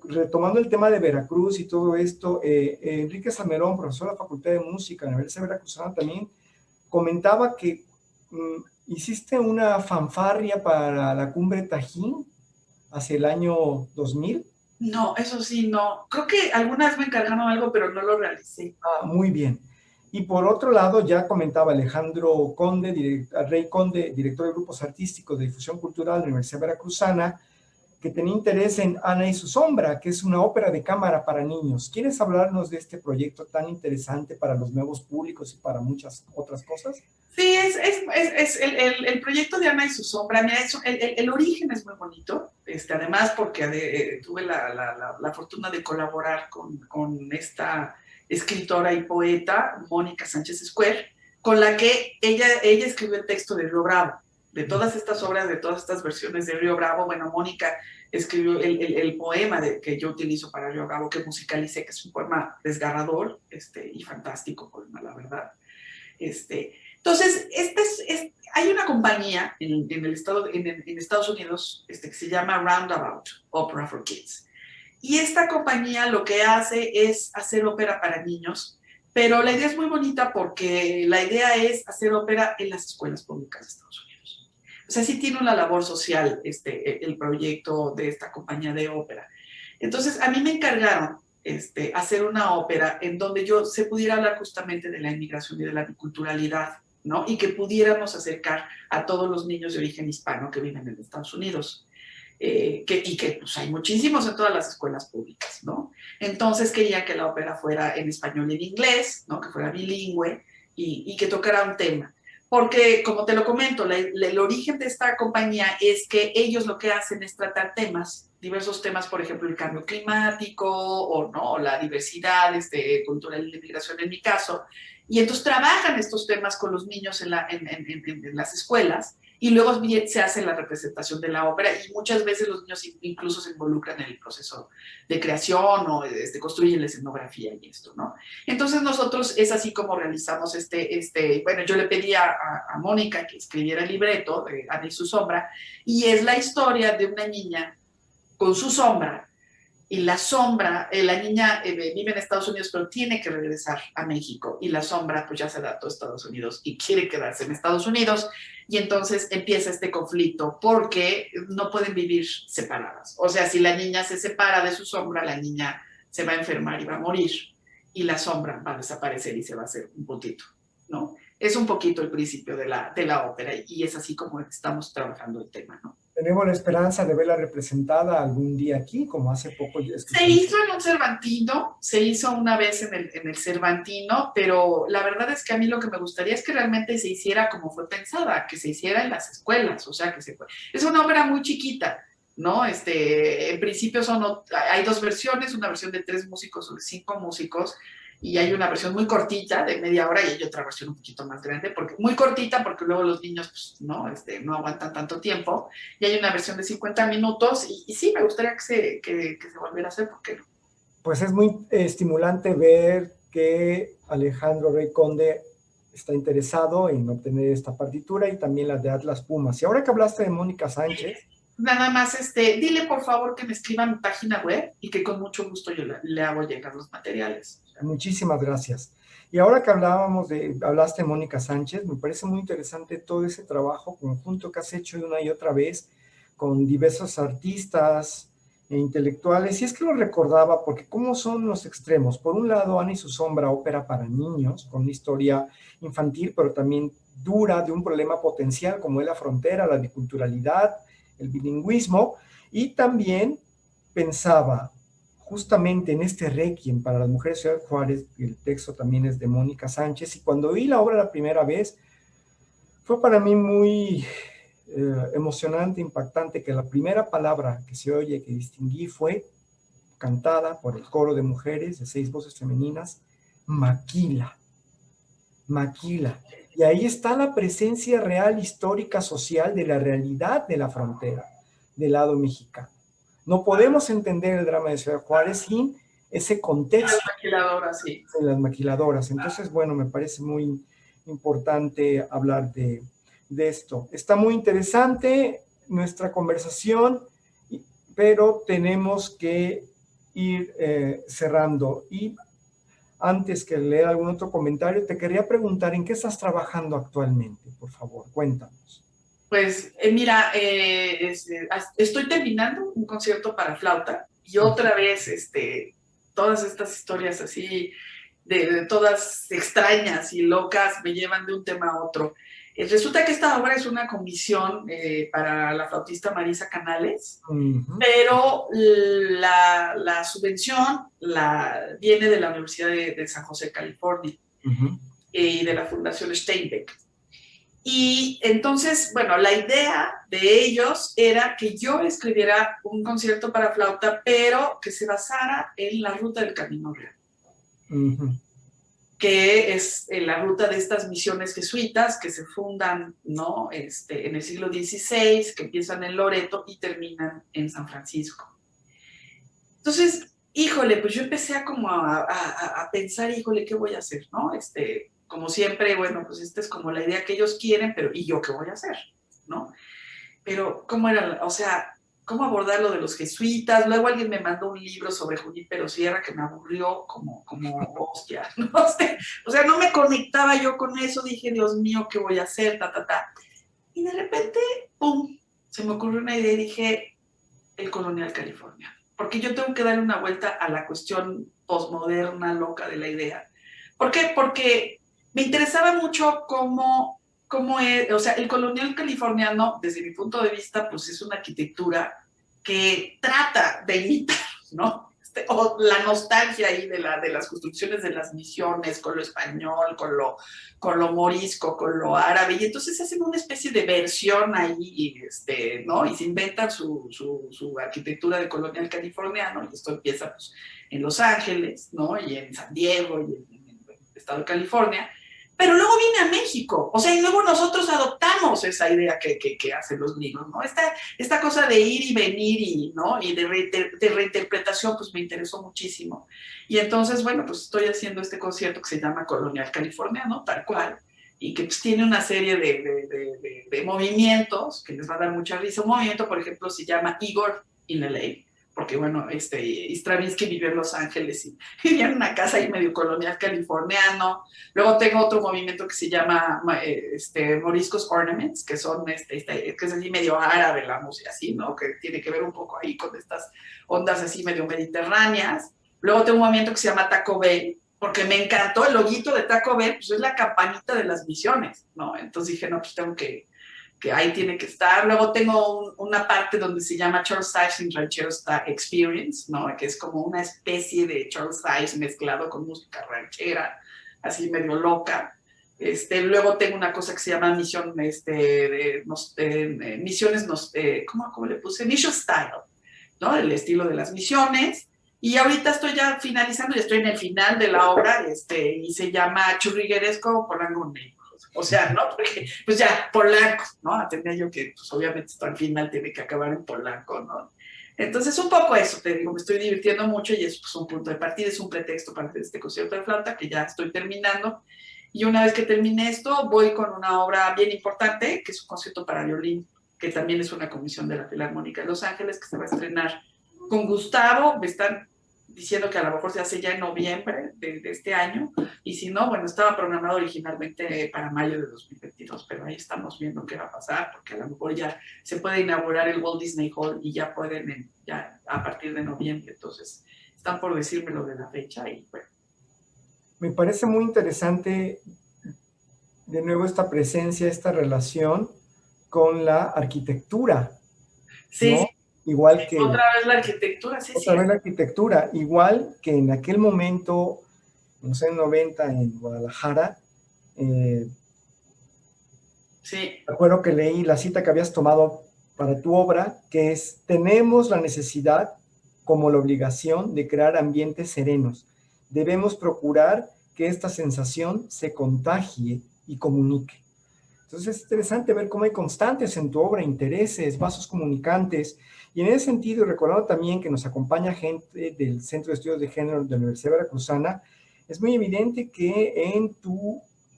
retomando el tema de Veracruz y todo esto, Enrique Salmerón, profesor de la Facultad de Música de la Universidad Veracruzana, también comentaba que hiciste una fanfarria para la Cumbre Tajín hacia el año 2000. No, eso sí, no. Creo que algunas me encargaron algo, pero no lo realicé. Ah, muy bien. Y por otro lado, ya comentaba Alejandro Conde, Rey Conde, director de grupos artísticos de difusión cultural de la Universidad Veracruzana, que tenía interés en Ana y su sombra, que es una ópera de cámara para niños. ¿Quieres hablarnos de este proyecto tan interesante para los nuevos públicos y para muchas otras cosas? Sí, es el proyecto de Ana y su sombra. Mira, el origen es muy bonito, además porque tuve la fortuna de colaborar con esta escritora y poeta, Mónica Sánchez Escuer, con la que ella escribió el texto de Río Bravo. De todas estas obras, de todas estas versiones de Río Bravo, bueno, Mónica escribió el poema que yo utilizo para Río Bravo, que musicalicé, que es un poema desgarrador y fantástico poema, la verdad. Entonces, hay una compañía en Estados Unidos que se llama Roundabout Opera for Kids. Y esta compañía lo que hace es hacer ópera para niños, pero la idea es muy bonita porque la idea es hacer ópera en las escuelas públicas de Estados Unidos. O sea, sí tiene una labor social el proyecto de esta compañía de ópera. Entonces, a mí me encargaron hacer una ópera en donde se pudiera hablar justamente de la inmigración y de la biculturalidad, ¿no? Y que pudiéramos acercar a todos los niños de origen hispano que viven en Estados Unidos. Y que pues, hay muchísimos en todas las escuelas públicas, ¿no? Entonces quería que la ópera fuera en español y en inglés, ¿no? Que fuera bilingüe y que tocara un tema. Porque, como te lo comento, el origen de esta compañía es que ellos lo que hacen es tratar temas, diversos temas, por ejemplo, el cambio climático o no, la diversidad cultural y la inmigración en mi caso, y entonces trabajan estos temas con los niños en las escuelas y luego se hace la representación de la ópera y muchas veces los niños incluso se involucran en el proceso de creación o construyen la escenografía y esto, ¿no? Entonces nosotros es así como realizamos bueno, yo le pedí a Mónica que escribiera el libreto de Ana y su sombra y es la historia de una niña con su sombra y la sombra, la niña vive en Estados Unidos pero tiene que regresar a México y la sombra pues ya se adaptó a Estados Unidos y quiere quedarse en Estados Unidos y entonces empieza este conflicto porque no pueden vivir separadas. O sea, si la niña se separa de su sombra, la niña se va a enfermar y va a morir y la sombra va a desaparecer y se va a hacer un puntito, ¿no? Es un poquito el principio de la ópera y es así como estamos trabajando el tema, ¿no? Tenemos la esperanza de verla representada algún día aquí, como hace poco. Se hizo en un Cervantino, se hizo una vez en el Cervantino, pero la verdad es que a mí lo que me gustaría es que realmente se hiciera como fue pensada, que se hiciera en las escuelas, o sea, es una obra muy chiquita, ¿no? En principio hay dos versiones, una versión de 3 músicos o de 5 músicos, y hay una versión muy cortita de media hora y hay otra versión un poquito más grande, muy cortita porque luego los niños pues, no aguantan tanto tiempo, y hay una versión de 50 minutos y sí, me gustaría que se volviera a hacer, ¿por qué no? Pues es muy estimulante ver que Alejandro Rey Conde está interesado en obtener esta partitura y también la de Atlas Pumas. Y ahora que hablaste de Mónica Sánchez... Nada más, dile por favor que me escriba mi página web y que con mucho gusto yo le hago llegar los materiales. Muchísimas gracias. Y ahora que hablaste de Mónica Sánchez, me parece muy interesante todo ese trabajo conjunto que has hecho una y otra vez con diversos artistas e intelectuales. Y es que lo recordaba porque cómo son los extremos. Por un lado, Ana y su sombra, ópera para niños, con una historia infantil, pero también dura, de un problema potencial como es la frontera, la biculturalidad, el bilingüismo, y también pensaba justamente en este Requiem para las mujeres de Ciudad Juárez, el texto también es de Mónica Sánchez, y cuando oí la obra la primera vez, fue para mí muy emocionante, impactante, que la primera palabra que se oye, que distinguí, fue cantada por el coro de mujeres de 6 voces femeninas, maquila, maquila. Y ahí está la presencia real, histórica, social de la realidad de la frontera del lado mexicano. No podemos entender el drama de Ciudad Juárez sin ese contexto. Las maquiladoras, sí. De las maquiladoras. Entonces, bueno, me parece muy importante hablar de esto. Está muy interesante nuestra conversación, pero tenemos que ir cerrando. Y antes que leer algún otro comentario, te quería preguntar, ¿en qué estás trabajando actualmente? Por favor, cuéntanos. Pues mira, estoy terminando un concierto para flauta y otra vez todas estas historias así de todas extrañas y locas me llevan de un tema a otro. Resulta que esta obra es una comisión para la flautista Marisa Canales, pero la subvención viene de la Universidad de San José, California, y de la Fundación Steinbeck. Y entonces, bueno, la idea de ellos era que yo escribiera un concierto para flauta, pero que se basara en la ruta del Camino Real. Que es la ruta de estas misiones jesuitas que se fundan, ¿no? En el siglo XVI, que empiezan en Loreto y terminan en San Francisco. Entonces, híjole, pues yo empecé a pensar, híjole, ¿qué voy a hacer, no? Como siempre, bueno, pues esta es como la idea que ellos quieren, pero ¿y yo qué voy a hacer, no? Pero, ¿cómo era? O sea, ¿cómo abordar lo de los jesuitas? Luego alguien me mandó un libro sobre Junípero Sierra que me aburrió como hostia, ¿no? O sea, no me conectaba yo con eso, dije, Dios mío, ¿qué voy a hacer? Y de repente, ¡pum!, se me ocurrió una idea y dije, el colonial californiano. Porque yo tengo que darle una vuelta a la cuestión posmoderna, loca de la idea. ¿Por qué? Porque me interesaba mucho cómo es, o sea, el colonial californiano, desde mi punto de vista, pues es una arquitectura que trata de imitar, ¿no? O la nostalgia ahí de las construcciones de las misiones, con lo español, con lo morisco, con lo árabe, y entonces hacen una especie de versión ahí, ¿no? Y se inventan su arquitectura de colonial californiano, y esto empieza pues en Los Ángeles, ¿no? Y en San Diego, y en el estado de California. Pero luego vine a México, o sea, y luego nosotros adoptamos esa idea que hacen los gringos, ¿no? Esta cosa de ir y venir, ¿no? Y de reinterpretación, pues me interesó muchísimo. Y entonces, bueno, pues estoy haciendo este concierto que se llama Colonial Californiano, tal cual, y que pues tiene una serie de movimientos que les va a dar mucha risa. Un movimiento, por ejemplo, se llama Igor in LA, porque bueno, Stravinsky vivió en Los Ángeles y vivía en una casa ahí medio colonial californiano. Luego tengo otro movimiento que se llama Moriscos Ornaments, que son que es así medio árabe la música, así, ¿no? Que tiene que ver un poco ahí con estas ondas así medio mediterráneas. Luego tengo un movimiento que se llama Taco Bell, porque me encantó el loguito de Taco Bell, pues es la campanita de las misiones, ¿no? Entonces dije, no, pues tengo que ahí tiene que estar. Luego tengo una parte donde se llama Charles Ives in Ranchero Experience, ¿no? Que es como una especie de Charles Ives mezclado con música ranchera, así medio loca. Luego tengo una cosa que se llama Misión, misiones, ¿cómo le puse? Mission Style, ¿no? El estilo de las misiones. Y ahorita estoy ya finalizando, ya estoy en el final de la obra, y se llama Churrigueresco Polanco Negro. O sea, ¿no? Porque, pues ya, polaco, ¿no? Tenía yo que, pues obviamente, esto al final tiene que acabar en polaco, ¿no? Entonces, un poco eso, te digo, me estoy divirtiendo mucho y es pues, un punto de partida, es un pretexto para hacer este concierto de flauta que ya estoy terminando. Y una vez que termine esto, voy con una obra bien importante, que es un concierto para violín, que también es una comisión de la Filarmónica de Los Ángeles, que se va a estrenar con Gustavo. Me están diciendo que a lo mejor se hace ya en noviembre de este año, y si no, bueno, estaba programado originalmente para mayo de 2022, pero ahí estamos viendo qué va a pasar, porque a lo mejor ya se puede inaugurar el Walt Disney Hall y ya pueden, ya a partir de noviembre, entonces están por decirme lo de la fecha y bueno. Me parece muy interesante, de nuevo, esta presencia, esta relación con la arquitectura, sí, ¿no? Igual que... Otra vez la arquitectura, sí. Otra vez la arquitectura, igual que en aquel momento, no sé, en 90, en Guadalajara. Sí. Recuerdo que leí la cita que habías tomado para tu obra, que es: tenemos la necesidad como la obligación de crear ambientes serenos. Debemos procurar que esta sensación se contagie y comunique. Entonces es interesante ver cómo hay constantes en tu obra, intereses, vasos comunicantes. Y en ese sentido, recordando también que nos acompaña gente del Centro de Estudios de Género de la Universidad Veracruzana, es muy evidente que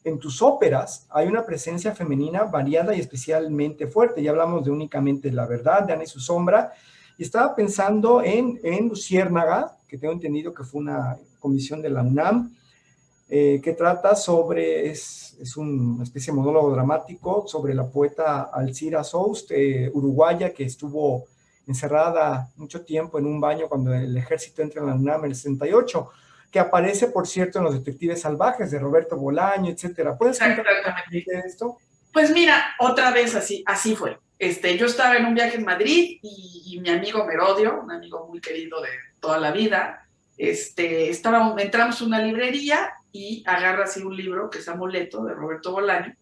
en tus óperas hay una presencia femenina variada y especialmente fuerte. Ya hablamos de Únicamente la Verdad, de Ana y su sombra, y estaba pensando en Luciérnaga, que tengo entendido que fue una comisión de la UNAM, que trata sobre, es una especie de monólogo dramático sobre la poeta Alcira Soust, uruguaya, que estuvo encerrada mucho tiempo en un baño cuando el ejército entra en la UNAM en el 68, que aparece, por cierto, en Los Detectives Salvajes de Roberto Bolaño, etcétera. ¿Puedes contar de esto? Pues mira, otra vez así fue. Yo estaba en un viaje en Madrid y mi amigo Merodio, un amigo muy querido de toda la vida, entramos a una librería y agarra así un libro que es Amuleto de Roberto Bolaño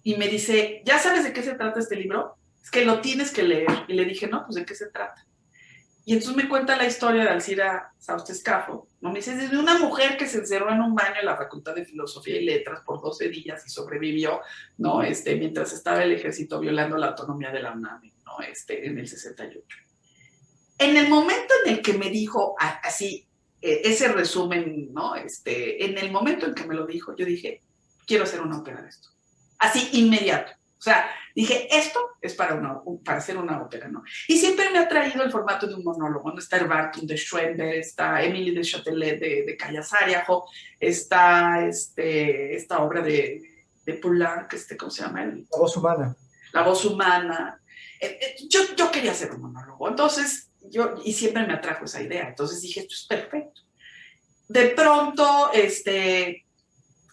y me dice, ¿ya sabes de qué se trata este libro? Es que lo tienes que leer. Y le dije, no, pues ¿de qué se trata? Y entonces me cuenta la historia de Alcira Soust Escafo, ¿no? Me dice, es de una mujer que se encerró en un baño en la Facultad de Filosofía y Letras por 12 días y sobrevivió, ¿no? Mientras estaba el ejército violando la autonomía de la UNAM, ¿no? En el 68. En el momento en el que me dijo así, ese resumen, ¿no? En el momento en que me lo dijo, yo dije, quiero hacer una ópera de esto. Así, inmediato. O sea, dije, esto es para hacer una ópera, ¿no? Y siempre me ha traído el formato de un monólogo, ¿no? Está el Barton de Schoenberg, está Emily de Châtelet de Calle-Sariajo, está esta obra de Poulenc, ¿cómo se llama? La voz humana. La voz humana. Yo quería hacer un monólogo, entonces, y siempre me atrajo esa idea, entonces dije, esto es perfecto. De pronto,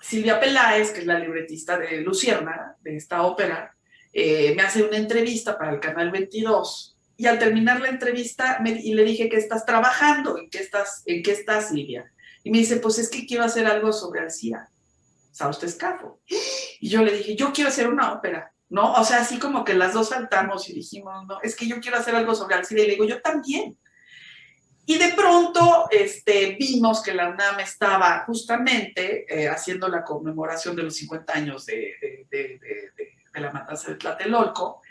Silvia Peláez, que es la libretista de Luciérnaga, de esta ópera, me hace una entrevista para el Canal 22 y al terminar la entrevista y le dije, ¿qué estás trabajando? ¿En qué estás, Silvia? Y me dice, pues es que quiero hacer algo sobre Alcira Soust Escafo. Y yo le dije, yo quiero hacer una ópera, ¿no? O sea, así como que las dos saltamos y dijimos, no, es que yo quiero hacer algo sobre Alcira. Y le digo, yo también. Y de pronto vimos que la UNAM estaba justamente haciendo la conmemoración de los 50 años de la matanza de Tlatelolco,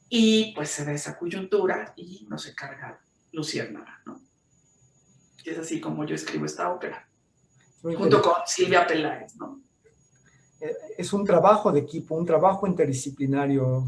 y pues se da esa coyuntura y nos encarga Luciérnaga, ¿no? Y es así como yo escribo esta ópera, junto con Silvia Peláez, ¿no? Es un trabajo de equipo, un trabajo interdisciplinario.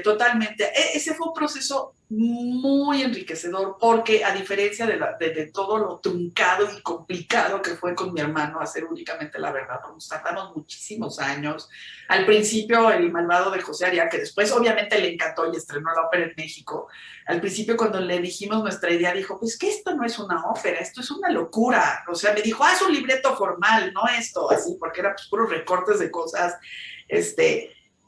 Totalmente. Ese fue un proceso muy enriquecedor porque a diferencia de todo lo truncado y complicado que fue con mi hermano hacer Únicamente la Verdad, nos tardamos muchísimos años. Al principio El Malvado de José Arias, que después obviamente le encantó y estrenó la ópera en México. Al principio cuando le dijimos nuestra idea dijo, pues que esto no es una ópera, esto es una locura. O sea, me dijo, es un libreto formal, no esto, así, porque era pues puros recortes de cosas,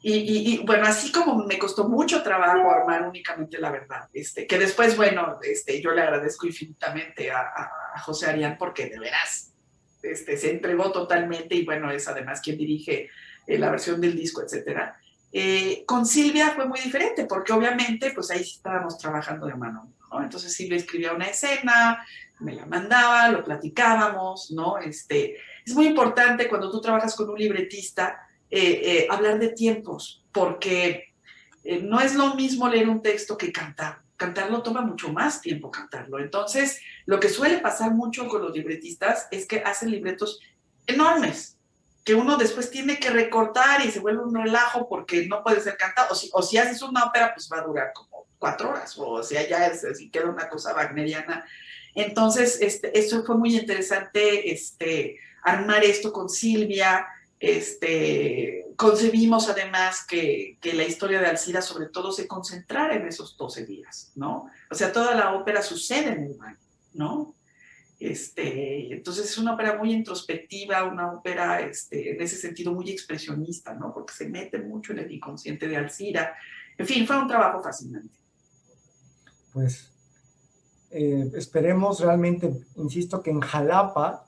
Y bueno, así como me costó mucho trabajo armar Únicamente la Verdad, que después, bueno, yo le agradezco infinitamente a José Arián porque de veras se entregó totalmente y bueno, es además quien dirige la versión del disco, etcétera. Con Silvia fue muy diferente porque obviamente pues ahí estábamos trabajando de mano, ¿no? Entonces Silvia escribía una escena, me la mandaba, lo platicábamos, ¿no? Es muy importante cuando tú trabajas con un libretista hablar de tiempos, porque no es lo mismo leer un texto que cantar. Cantarlo toma mucho más tiempo cantarlo. Entonces, lo que suele pasar mucho con los libretistas es que hacen libretos enormes, que uno después tiene que recortar y se vuelve un relajo porque no puede ser cantado. O si haces una ópera, pues va a durar como 4 horas, o sea, ya si queda una cosa wagneriana. Entonces, eso fue muy interesante, armar esto con Silvia. Concebimos además que la historia de Alcira sobre todo se concentrara en esos 12 días, ¿no? O sea, toda la ópera sucede en el baño, ¿no? Entonces es una ópera muy introspectiva, una ópera en ese sentido muy expresionista, ¿no? Porque se mete mucho en el inconsciente de Alcira. En fin, fue un trabajo fascinante. Pues esperemos realmente, insisto, que en Jalapa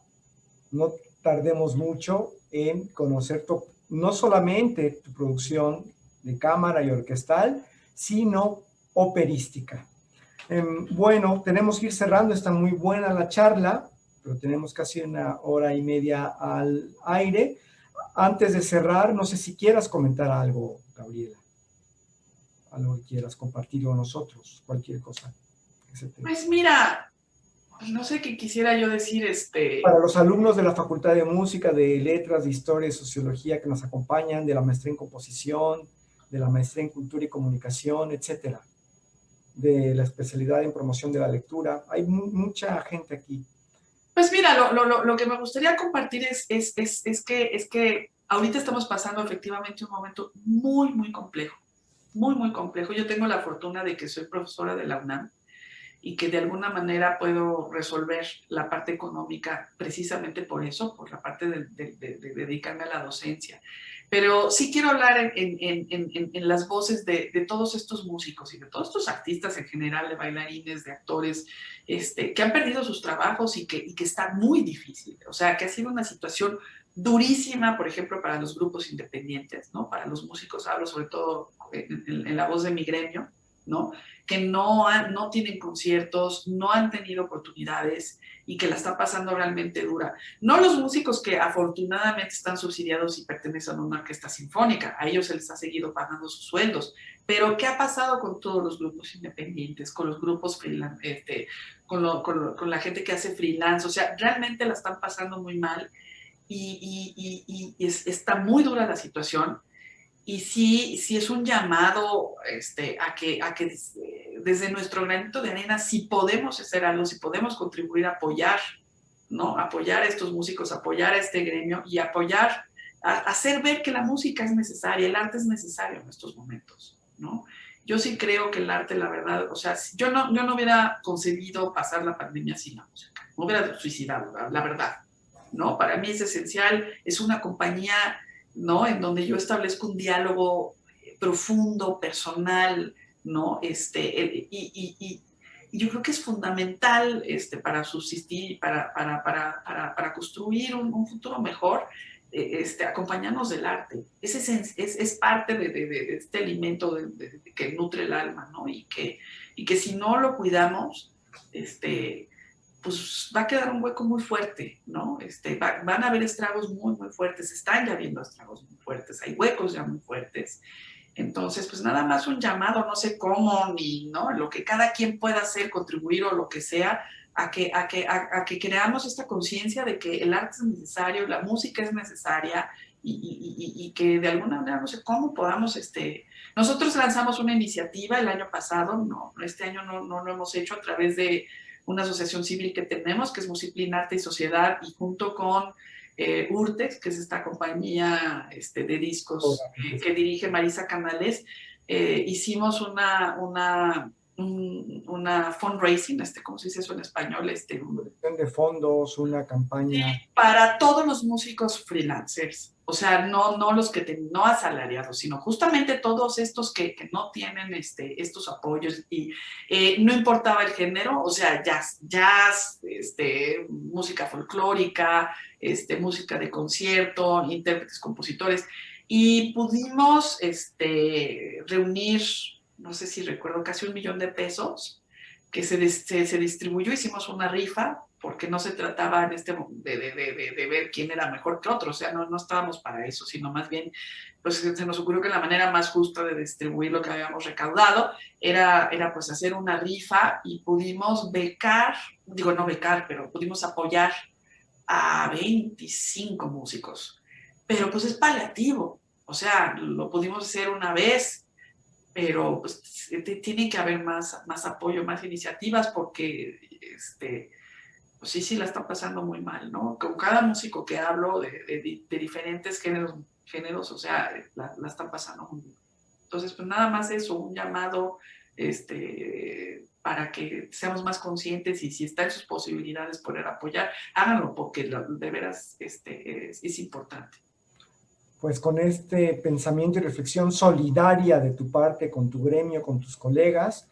no tardemos mucho en conocer no solamente tu producción de cámara y orquestal, sino operística. Bueno, tenemos que ir cerrando, está muy buena la charla, pero tenemos casi 1 hora y media al aire. Antes de cerrar, no sé si quieras comentar algo, Gabriela. Algo que quieras compartir con nosotros, cualquier cosa. Pues mira, no sé qué quisiera yo decir. Para los alumnos de la Facultad de Música, de Letras, de Historia y Sociología que nos acompañan, de la maestría en Composición, de la maestría en Cultura y Comunicación, etcétera, de la especialidad en Promoción de la Lectura. Hay mucha gente aquí. Pues mira, lo que me gustaría compartir es que ahorita estamos pasando efectivamente un momento muy, muy complejo. Muy, muy complejo. Yo tengo la fortuna de que soy profesora de la UNAM y que de alguna manera puedo resolver la parte económica precisamente por eso, por la parte de dedicarme a la docencia. Pero sí quiero hablar en las voces de todos estos músicos y de todos estos artistas en general, de bailarines, de actores, que han perdido sus trabajos y que está muy difícil. O sea, que ha sido una situación durísima, por ejemplo, para los grupos independientes, ¿no? Para los músicos, hablo sobre todo en la voz de mi gremio, ¿no? Que no tienen conciertos, no han tenido oportunidades y que la están pasando realmente dura. No los músicos que afortunadamente están subsidiados y pertenecen a una orquesta sinfónica, a ellos se les ha seguido pagando sus sueldos, pero ¿qué ha pasado con todos los grupos independientes, con los grupos freelance, con la gente que hace freelance? O sea, realmente la están pasando muy mal y está muy dura la situación. Y sí es un llamado a que desde nuestro granito de arena, si podemos hacer algo, si podemos contribuir a apoyar, ¿no? Apoyar a estos músicos, apoyar a este gremio y apoyar, hacer ver que la música es necesaria, el arte es necesario en estos momentos, ¿no? Yo sí creo que el arte, la verdad, o sea, yo no hubiera concebido pasar la pandemia sin la música, me hubiera suicidado, la verdad, ¿no? Para mí es esencial, es una compañía, ¿no? En donde yo establezco un diálogo profundo, personal, ¿no? Y yo creo que es fundamental para subsistir y para construir un futuro mejor, acompañarnos del arte. Es parte de este alimento que nutre el alma, ¿no? Y que si no lo cuidamos, pues va a quedar un hueco muy fuerte, ¿no? Van a haber estragos muy, muy fuertes, están ya habiendo estragos muy fuertes, hay huecos ya muy fuertes. Entonces, pues nada más un llamado, no sé cómo, ni, ¿no? Lo que cada quien pueda hacer, contribuir o lo que sea, a que creamos esta conciencia de que el arte es necesario, la música es necesaria y que de alguna manera, no sé cómo podamos, nosotros lanzamos una iniciativa el año pasado, no, este año no lo hemos hecho a través de una asociación civil que tenemos, que es Musciplin Arte y Sociedad, y junto con Urtex, que es esta compañía de discos que dirige Marisa Canales, hicimos una fundraising, ¿cómo se dice eso en español? De fondos, una campaña. Sí, para todos los músicos freelancers, o sea, no los que no asalariados, sino justamente todos estos que no tienen estos apoyos y no importaba el género, o sea, jazz, música folclórica, música de concierto, intérpretes, compositores, y pudimos reunir, no sé si recuerdo, casi $1 millón que se distribuyó, hicimos una rifa, porque no se trataba de ver quién era mejor que otro, o sea, no estábamos para eso, sino más bien, pues se nos ocurrió que la manera más justa de distribuir lo que habíamos recaudado era pues hacer una rifa y pudimos pero pudimos apoyar a 25 músicos, pero pues es paliativo, o sea, lo pudimos hacer una vez, pero pues tiene que haber más apoyo, más iniciativas, porque pues sí la están pasando muy mal, ¿no? Con cada músico que hablo de diferentes géneros, o sea, la están pasando muy bien. Entonces, pues nada más eso, un llamado para que seamos más conscientes y si está en sus posibilidades poder apoyar, háganlo, porque de veras es importante. Pues con este pensamiento y reflexión solidaria de tu parte con tu gremio, con tus colegas,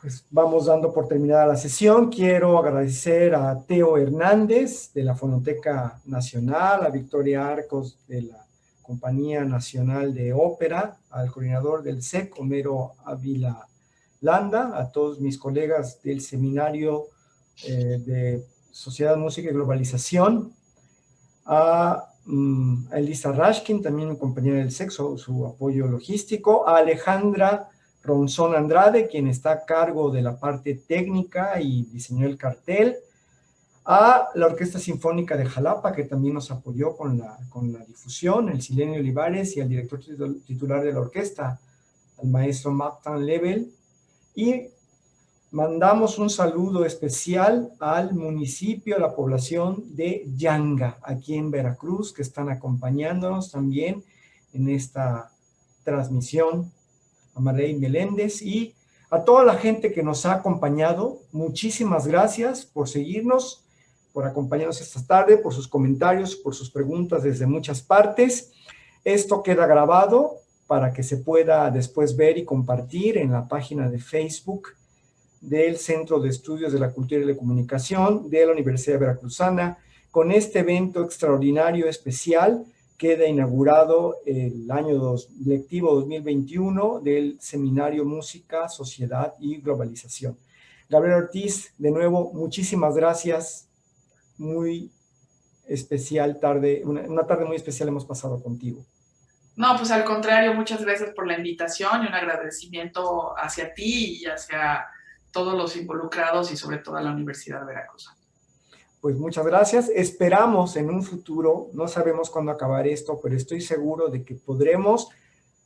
pues vamos dando por terminada la sesión. Quiero agradecer a Teo Hernández de la Fonoteca Nacional, a Victoria Arcos de la Compañía Nacional de Ópera, al coordinador del SEC, Homero Ávila Landa, a todos mis colegas del Seminario de Sociedad, Música y Globalización, a a Elisa Rashkin, también mi compañera del sexo, su apoyo logístico, a Alejandra Ronzón Andrade, quien está a cargo de la parte técnica y diseñó el cartel, a la Orquesta Sinfónica de Jalapa, que también nos apoyó con la difusión, el Silenio Olivares, y al director titular de la orquesta, al maestro Martin Lebel, y mandamos un saludo especial al municipio, a la población de Yanga, aquí en Veracruz, que están acompañándonos también en esta transmisión, a Marley Meléndez y a toda la gente que nos ha acompañado. Muchísimas gracias por seguirnos, por acompañarnos esta tarde, por sus comentarios, por sus preguntas desde muchas partes. Esto queda grabado para que se pueda después ver y compartir en la página de Facebook del Centro de Estudios de la Cultura y la Comunicación de la Universidad Veracruzana. Con este evento extraordinario especial queda inaugurado el año lectivo 2021 del Seminario Música, Sociedad y Globalización. Gabriel Ortiz, de nuevo, muchísimas gracias. Muy especial tarde, una tarde muy especial hemos pasado contigo. No, pues al contrario, muchas gracias por la invitación y un agradecimiento hacia ti y hacia todos los involucrados y sobre todo a la Universidad de Veracruz. Pues muchas gracias. Esperamos en un futuro, no sabemos cuándo acabar esto, pero estoy seguro de que podremos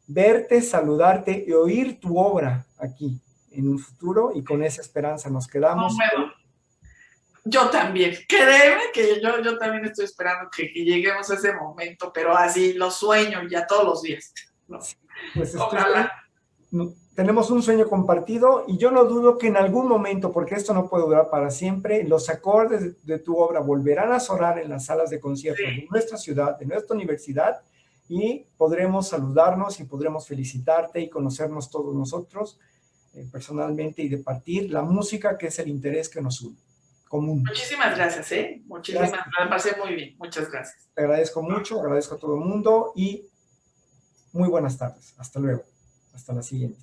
verte, saludarte y oír tu obra aquí en un futuro, y con esa esperanza nos quedamos. No, bueno, yo también, créeme que yo también estoy esperando que lleguemos a ese momento, pero así lo sueño ya todos los días, ¿no? Pues ojalá. Tenemos un sueño compartido y yo no dudo que en algún momento, porque esto no puede durar para siempre, los acordes de tu obra volverán a sonar en las salas de conciertos de nuestra ciudad, de nuestra universidad, y podremos saludarnos y podremos felicitarte y conocernos todos nosotros personalmente y departir la música, que es el interés que nos une. Común. Muchísimas gracias, muchísimas gracias. Me pasé muy bien, muchas gracias. Te agradezco mucho, agradezco a todo el mundo y muy buenas tardes. Hasta luego, hasta la siguiente.